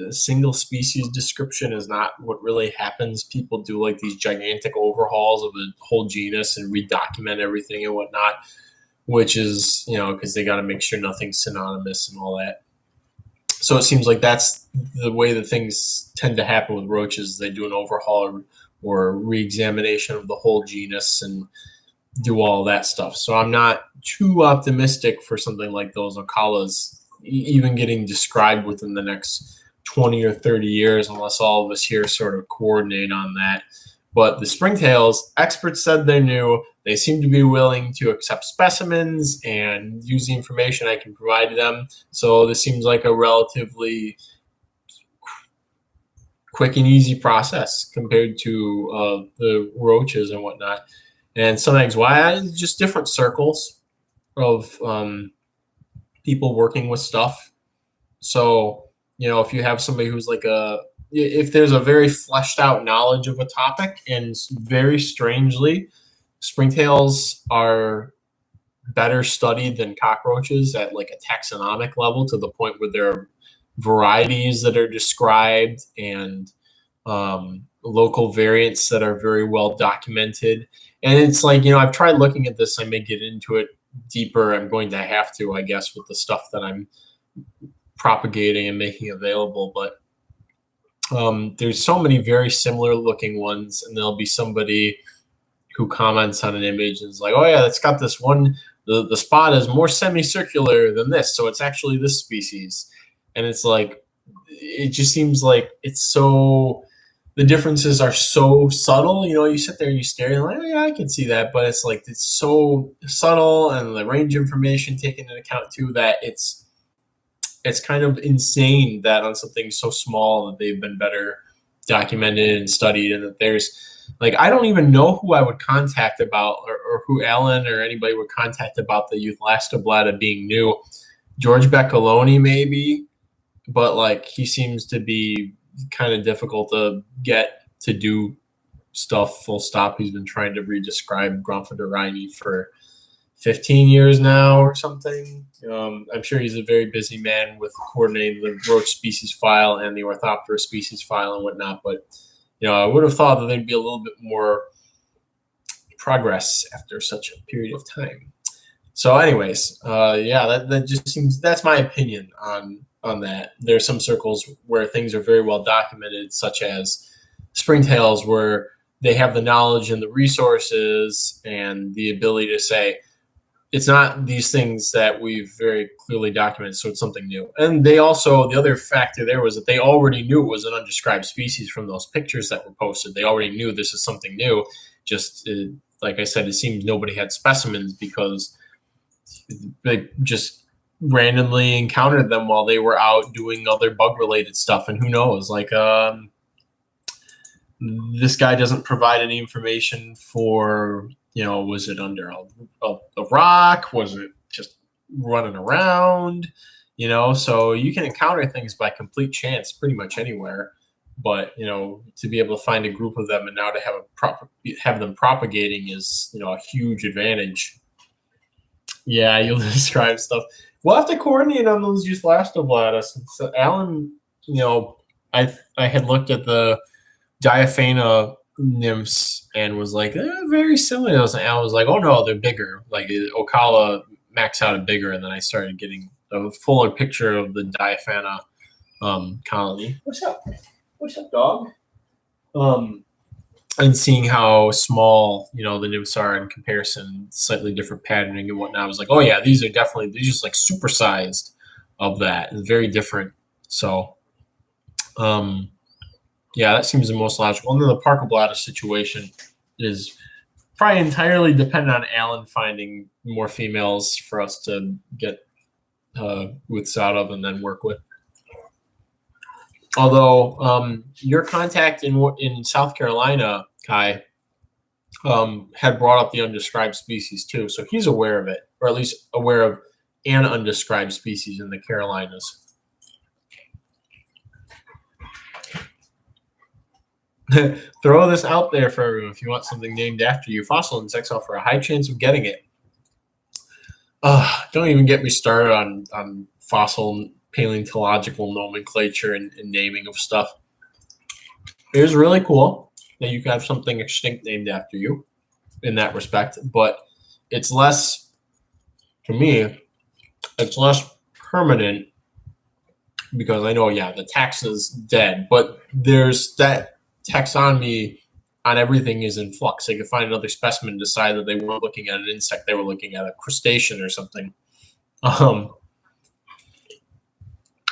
S1: single species description is not what really happens. People do like these gigantic overhauls of the whole genus and redocument everything and whatnot, which is, because they got to make sure nothing's synonymous and all that. So it seems like that's the way that things tend to happen with roaches. They do an overhaul or re-examination of the whole genus and do all that stuff. So I'm not too optimistic for something like those Ocalas even getting described within the next 20 or 30 years, unless all of us here sort of coordinate on that. But the springtails, experts said they knew. They seem to be willing to accept specimens and use the information I can provide them. So this seems like a relatively quick and easy process compared to the roaches and whatnot. And sometimes why just different circles of people working with stuff. So, if you have somebody who's if there's a very fleshed out knowledge of a topic, and very strangely, springtails are better studied than cockroaches at like a taxonomic level, to the point where there are varieties that are described and local variants that are very well documented. And it's like, I've tried looking at this. I may get into it deeper. I'm going to have to, I guess, with the stuff that I'm propagating and making available. But there's so many very similar looking ones, and there'll be somebody who comments on an image and is like, oh yeah, it's got this one, the spot is more semicircular than this, so it's actually this species. And it's like, it just seems like the differences are so subtle. You sit there and you stare and like, oh yeah, I can see that, but it's like, it's so subtle, and the range of information taken into account too, that it's kind of insane that on something so small that they've been better documented and studied, and that there's like, I don't even know who I would contact about, or who Alan or anybody would contact about the Euthlastoblata being new. George Beccaloni maybe, but like, he seems to be kind of difficult to get to do stuff full stop. He's been trying to redescribe Grumphodorini for 15 years now or something. I'm sure he's a very busy man with coordinating the Roach species file and the Orthoptera species file and whatnot, but I would have thought that there'd be a little bit more progress after such a period of time. So anyways, that just seems, that's my opinion on that. There are some circles where things are very well documented, such as springtails, where they have the knowledge and the resources and the ability to say, it's not these things that we've very clearly documented, so it's something new. And they also, the other factor there was that they already knew it was an undescribed species from those pictures that were posted. They already knew this is something new. Just like I said, it seems nobody had specimens because they just randomly encountered them while they were out doing other bug-related stuff. And who knows, like, this guy doesn't provide any information for, was it under a rock? Was it just running around? So you can encounter things by complete chance pretty much anywhere. But, to be able to find a group of them and now to have them propagating is, a huge advantage. Yeah, you'll describe stuff. We'll have to coordinate on those Euthlastoblata. So Alan, I had looked at the Diaphana nymphs and was like, very similar to those. And I was like, oh no, they're bigger. Like Ocala maxed out at bigger, and then I started getting a fuller picture of the Diaphana colony. What's up? What's up, dog? And seeing how small, the nymphs are in comparison, slightly different patterning and whatnot. I was like, oh yeah, they're just like supersized of that, and very different. So, yeah, that seems the most logical. And then the Parkoblata situation is probably entirely dependent on Alan finding more females for us to get widths out of and then work with. Although your contact in South Carolina, Kai, had brought up the undescribed species too, so he's aware of it, or at least aware of an undescribed species in the Carolinas. Throw this out there for everyone. If you want something named after you, fossil insects offer a high chance of getting it. Don't even get me started on fossil paleontological nomenclature and naming of stuff. It is really cool that you can have something extinct named after you in that respect, but it's less, to me, it's less permanent, because I know, the taxon's dead, but there's that taxonomy on everything is in flux. They could find another specimen and decide that they weren't looking at an insect, they were looking at a crustacean or something.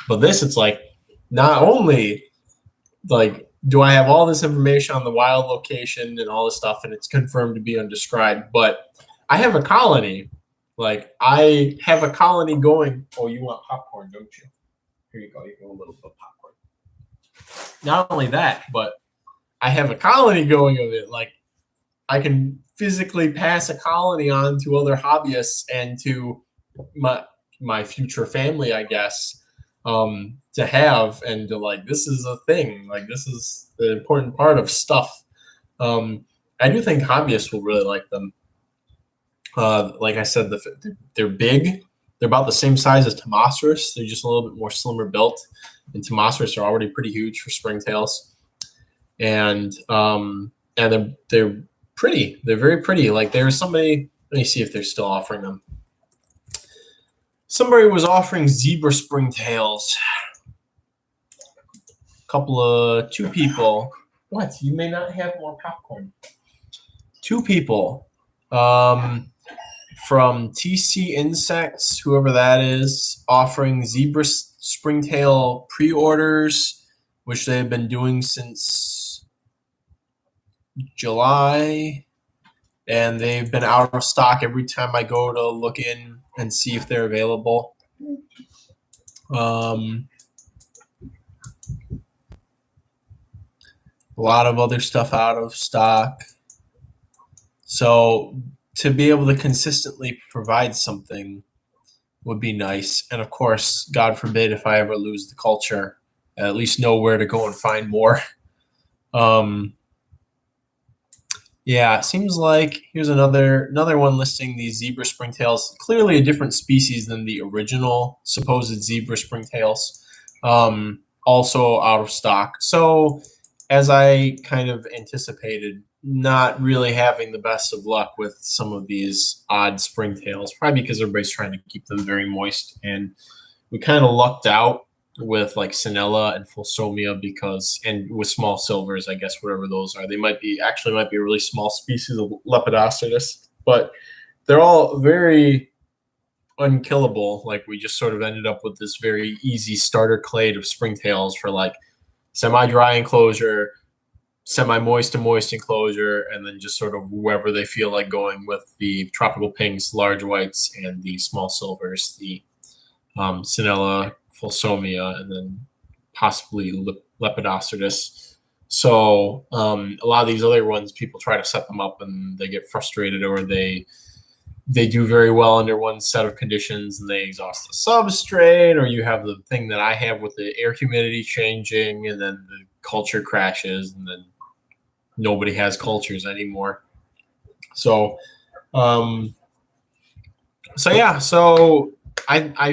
S1: But this, it's like, not only like do I have all this information on the wild location and all this stuff, and it's confirmed to be undescribed, but I have a colony. Like, I have a colony going. Oh, you want popcorn, don't you? Here you go. You get a little bit of popcorn. Not only that, but I have a colony going of it. Like, I can physically pass a colony on to other hobbyists and to my future family, I guess, to have, and to, like, this is a thing. Like, this is the important part of stuff. I do think hobbyists will really like them. Like I said, they're big. They're about the same size as Tomasaurus. They're just a little bit more slimmer built. And Tomasaurus are already pretty huge for springtails. And they're pretty. They're very pretty. Like there was somebody. Let me see if they're still offering them. Somebody was offering zebra springtails. Two people. What? You may not have more popcorn. Two people. From TC Insects, whoever that is, offering zebra springtail pre-orders, which they've been doing since July, and they've been out of stock every time I go to look in and see if they're available. A lot of other stuff out of stock. So to be able to consistently provide something would be nice. And of course, God forbid if I ever lose the culture, at least know where to go and find more. Yeah, it seems like here's another one listing these zebra springtails. Clearly a different species than the original supposed zebra springtails. Also out of stock. So as I kind of anticipated, not really having the best of luck with some of these odd springtails, probably because everybody's trying to keep them very moist. And we kind of lucked out with like Sinella and Fulsomia and with small silvers, I guess, whatever those are. They might be a really small species of Lepidostridus, but they're all very unkillable. Like we just sort of ended up with this very easy starter clade of springtails for like semi-dry enclosure, semi-moist to moist enclosure, and then just sort of wherever they feel like going with the tropical pinks, large whites, and the small silvers, the Sinella, Fulsomia, and then possibly Lepidostridus. So a lot of these other ones, people try to set them up and they get frustrated, or they do very well under one set of conditions and they exhaust the substrate, or you have the thing that I have with the air humidity changing and then the culture crashes and then nobody has cultures anymore. So I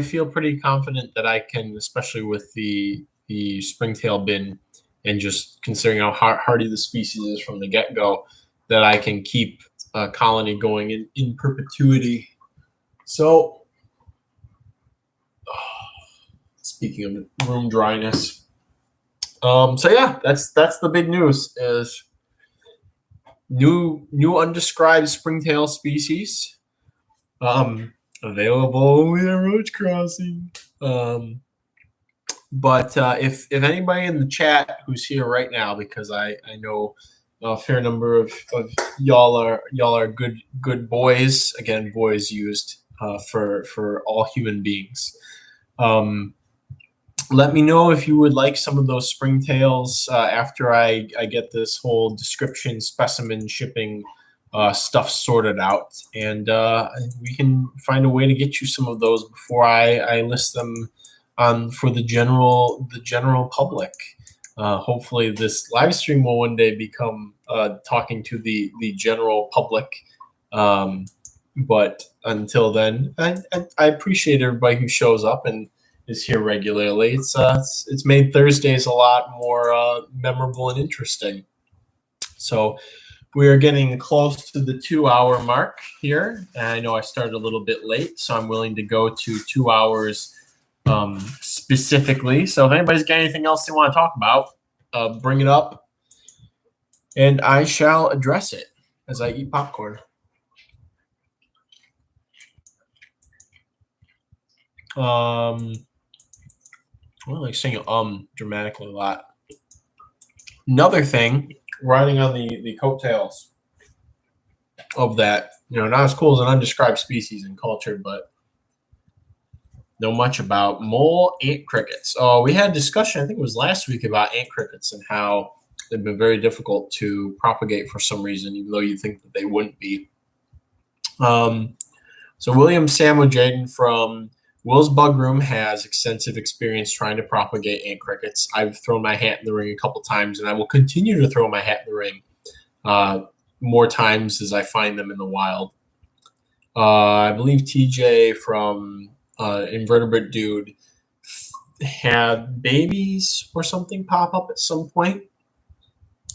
S1: feel pretty confident that I can, especially with the springtail bin and just considering how hardy the species is from the get-go, that I can keep a colony going in perpetuity. So speaking of room dryness, that's the big news is new undescribed springtail species available only at Roach Crossing. But if anybody in the chat who's here right now, because I know a fair number of y'all are good boys. Again, boys used for all human beings. Let me know if you would like some of those springtails after I get this whole description, specimen, shipping stuff sorted out, and we can find a way to get you some of those before I list them for the general public. Hopefully, this live stream will one day become talking to the general public. But until then, I appreciate everybody who shows up and is here regularly. It's made Thursdays a lot more memorable and interesting. So we are getting close to the 2-hour mark here. And I know I started a little bit late, so I'm willing to go to 2 hours specifically. So if anybody's got anything else they want to talk about, bring it up, and I shall address it as I eat popcorn. I like saying dramatically a lot. Another thing, riding on the coattails of that, not as cool as an undescribed species in culture, but know much about mole ant crickets. Oh, we had a discussion, I think it was last week, about ant crickets and how they've been very difficult to propagate for some reason, even though you think that they wouldn't be. So William Samujaden from Will's Bug Room has extensive experience trying to propagate ant crickets. I've thrown my hat in the ring a couple times, and I will continue to throw my hat in the ring more times as I find them in the wild. I believe TJ from Invertebrate Dude had babies or something pop up at some point.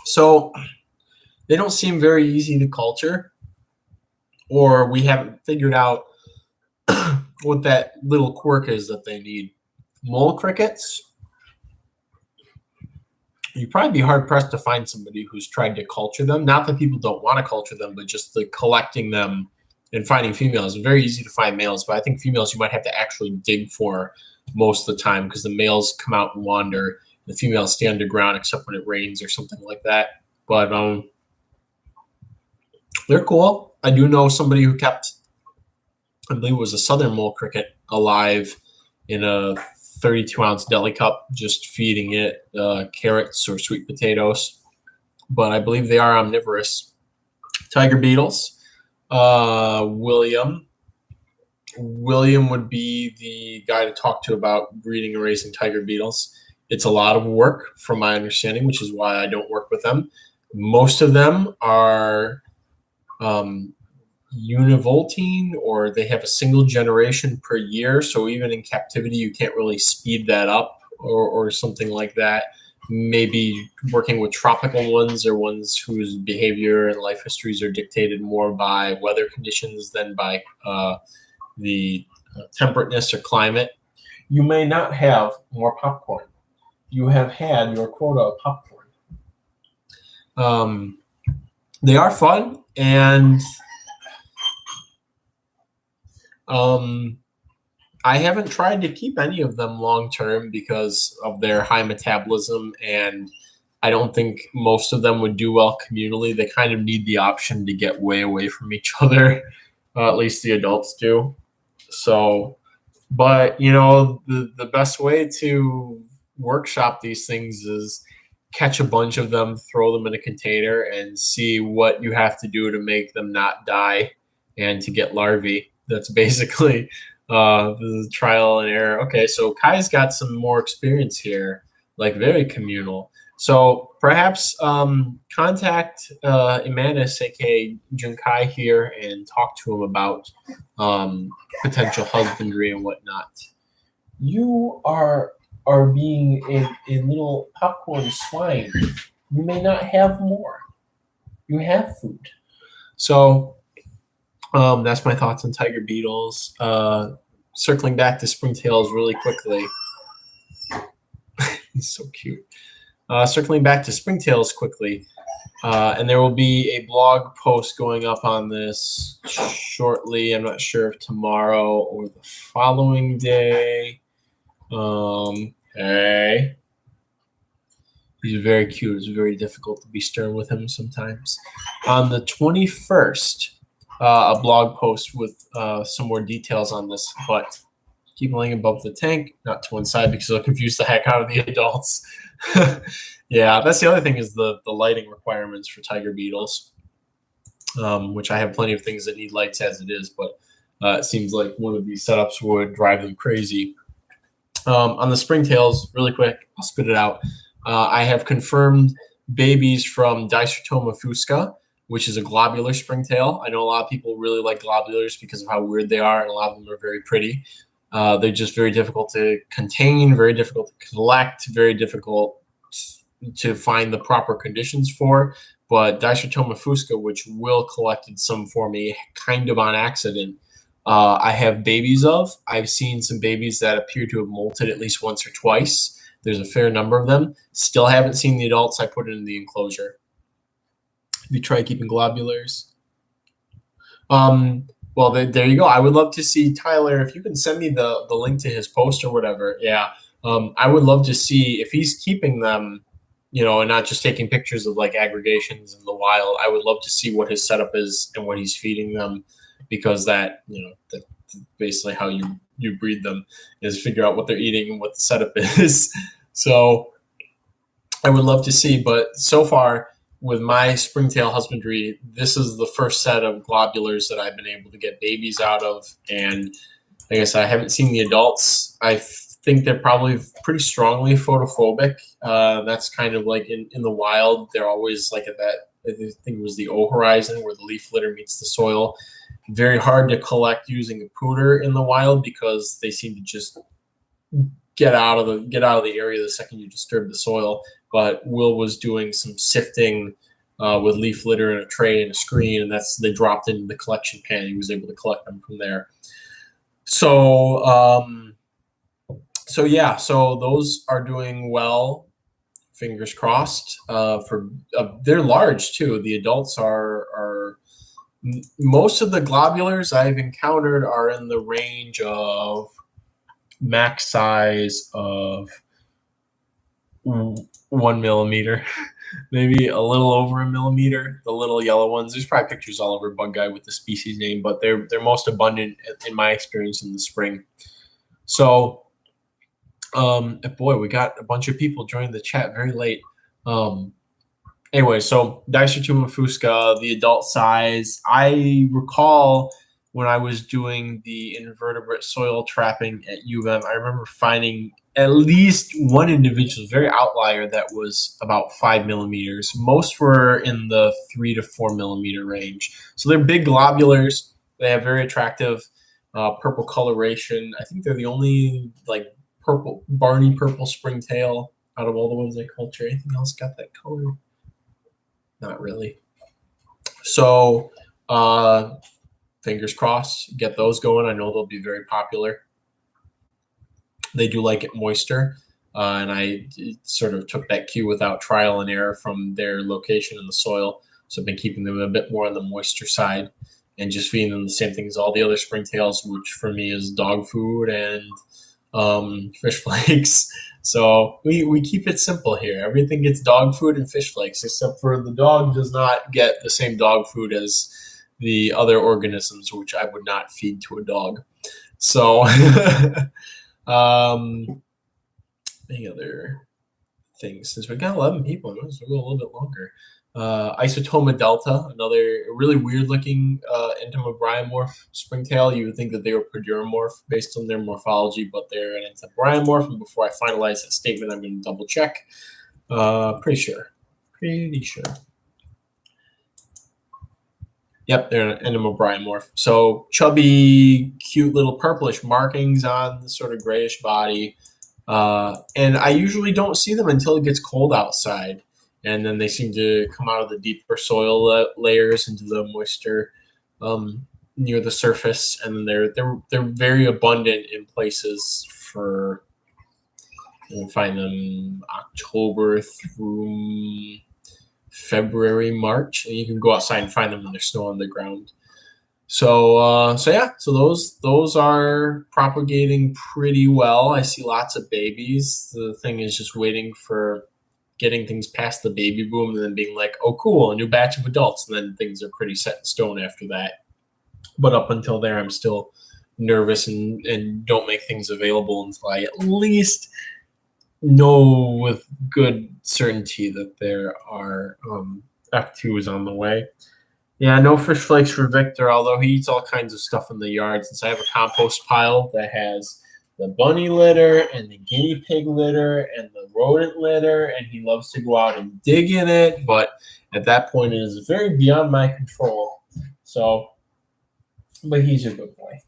S1: So they don't seem very easy to culture, or we haven't figured out what that little quirk is that they need. Mole crickets, you'd probably be hard pressed to find somebody who's tried to culture them. Not that people don't want to culture them, but just the collecting them and finding females. It's very easy to find males, but I think females you might have to actually dig for most of the time because the males come out and wander. The females stay underground except when it rains or something like that. But they're cool. I do know somebody who kept, I believe it was a southern mole cricket, alive in a 32-ounce deli cup, just feeding it carrots or sweet potatoes. But I believe they are omnivorous. Tiger beetles. William would be the guy to talk to about breeding and raising tiger beetles. It's a lot of work from my understanding, which is why I don't work with them. Most of them are univoltine, or they have a single generation per year. So even in captivity, you can't really speed that up or something like that. Maybe working with tropical ones or ones whose behavior and life histories are dictated more by weather conditions than by the temperateness or climate. You may not have more popcorn. You have had your quota of popcorn. They are fun, and I haven't tried to keep any of them long term because of their high metabolism, and I don't think most of them would do well communally. They kind of need the option to get way away from each other. At least the adults do. So, but the best way to workshop these things is catch a bunch of them, throw them in a container, and see what you have to do to make them not die and to get larvae. That's basically the trial and error. Okay, so Kai's got some more experience here, like very communal. So perhaps contact Imanis, aka Junkai here, and talk to him about potential husbandry and whatnot. You are being a little popcorn swine. You may not have more. You have food. So that's my thoughts on tiger beetles. Circling back to springtails really quickly. He's so cute. Circling back to springtails quickly. And there will be a blog post going up on this shortly. I'm not sure if tomorrow or the following day. Hey. He's very cute. It's very difficult to be stern with him sometimes. On the 21st, a blog post with some more details on this, but keep laying above the tank, not to one side because it'll confuse the heck out of the adults. Yeah, that's the other thing is the lighting requirements for tiger beetles, which I have plenty of things that need lights as it is, but it seems like one of these setups would drive them crazy. On the springtails, really quick, I'll spit it out. I have confirmed babies from Dicertoma fusca, which is a globular springtail. I know a lot of people really like globulars because of how weird they are, and a lot of them are very pretty. They're just very difficult to contain, very difficult to collect, very difficult to find the proper conditions for. But Dicertoma fusca, which Will collected some for me kind of on accident, I have babies of. I've seen some babies that appear to have molted at least once or twice. There's a fair number of them. Still haven't seen the adults. I put it in the enclosure. Have you tried keeping globulars? Well, there you go. I would love to see Tyler. If you can send me the link to his post or whatever. Yeah. I would love to see if he's keeping them, and not just taking pictures of like aggregations in the wild. I would love to see what his setup is and what he's feeding them, because that's basically how you breed them, is figure out what they're eating and what the setup is. So I would love to see, but so far with my springtail husbandry, this is the first set of globulars that I've been able to get babies out of. And like I said, I haven't seen the adults. I think they're probably pretty strongly photophobic. That's kind of like in the wild, they're always like at that I think it was the O horizon where the leaf litter meets the soil. Very hard to collect using a pooter in the wild because they seem to just get out of the area the second you disturb the soil. But Will was doing some sifting with leaf litter in a tray and a screen, and they dropped into the collection pan. He was able to collect them from there. So so those are doing well. Fingers crossed. They're large too. The adults are most of the globulars I've encountered are in the range of max size of 1 millimeter, maybe a little over a millimeter. The little yellow ones. There's probably pictures all over Bug Guy with the species name, but they're most abundant in my experience in the spring. So, boy, we got a bunch of people joining the chat very late. Anyway, so Dicertuma fusca, the adult size. I recall when I was doing the invertebrate soil trapping at U of M, I remember finding at least one individual, very outlier, that was about 5 millimeters. Most were in the 3 to 4 millimeter range. So they're big globulars. They have very attractive purple coloration. I think they're the only Barney purple springtail out of all the ones I culture. Anything else got that color? Not really. So fingers crossed, get those going. I know they'll be very popular. They do like it moister, and I sort of took that cue without trial and error from their location in the soil. So I've been keeping them a bit more on the moisture side and just feeding them the same thing as all the other springtails, which for me is dog food and fish flakes. So we keep it simple here. Everything gets dog food and fish flakes, except for the dog does not get the same dog food as the other organisms, which I would not feed to a dog. So any other things? Since we got 11 people, I'm going to go a little bit longer. Isotoma delta, another really weird-looking entomobryomorph springtail. You would think that they were produromorph based on their morphology, but they're an entomobryomorph. And before I finalize that statement, I'm going to double-check. Pretty sure. Yep, they're an entomobryomorph. So chubby, cute little purplish markings on the sort of grayish body. And I usually don't see them until it gets cold outside. And then they seem to come out of the deeper soil layers into the moisture near the surface, and they're very abundant in places for. You'll find them October through February, March, and you can go outside and find them when there's snow on the ground. So those are propagating pretty well. I see lots of babies. The thing is just waiting for getting things past the baby boom and then being like, oh, cool, a new batch of adults. And then things are pretty set in stone after that. But up until there, I'm still nervous and don't make things available until I at least know with good certainty that there are F2 is on the way. Yeah, no fish flakes for Victor, although he eats all kinds of stuff in the yard. Since I have a compost pile that has the bunny litter and the guinea pig litter and the rodent litter, and he loves to go out and dig in it. But at that point, it is very beyond my control. So, but he's a good boy.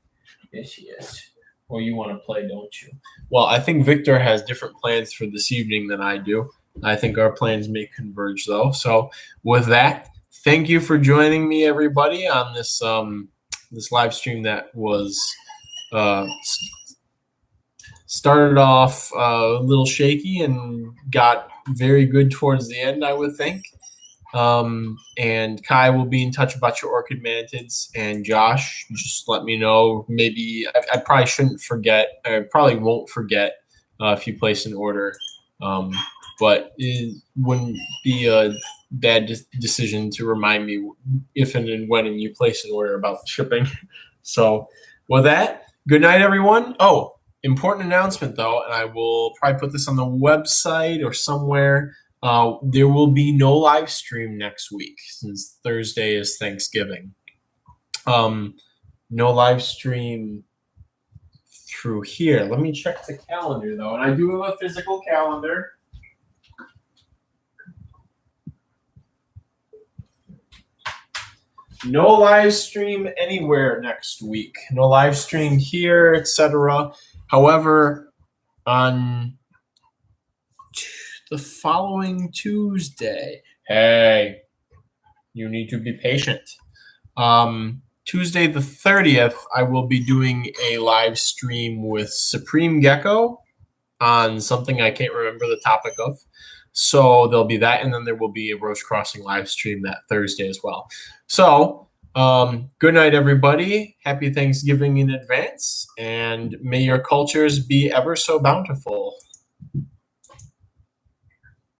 S1: Yes, he is. Well, you want to play, don't you? Well, I think Victor has different plans for this evening than I do. I think our plans may converge, though. So with that, thank you for joining me, everybody, on this this live stream that was started off a little shaky and got very good towards the end, I would think. And Kai will be in touch about your orchid mantids. And Josh, just let me know. Maybe I probably shouldn't forget. I probably won't forget if you place an order. But it wouldn't be a bad decision to remind me if and when you place an order about shipping. So with that, good night, everyone. Oh, important announcement, though, and I will probably put this on the website or somewhere. There will be no live stream next week since Thursday is Thanksgiving. No live stream through here. Let me check the calendar, though, and I do have a physical calendar. no live stream anywhere next week. No live stream here, etc. However, on the following Tuesday, hey, you need to be patient. Tuesday the 30th, I will be doing a live stream with Supreme Gecko on something I can't remember the topic of. So there'll be that, and then there will be a Roach Crossing live stream that Thursday as well. So good night, everybody. Happy Thanksgiving in advance, and may your cultures be ever so bountiful.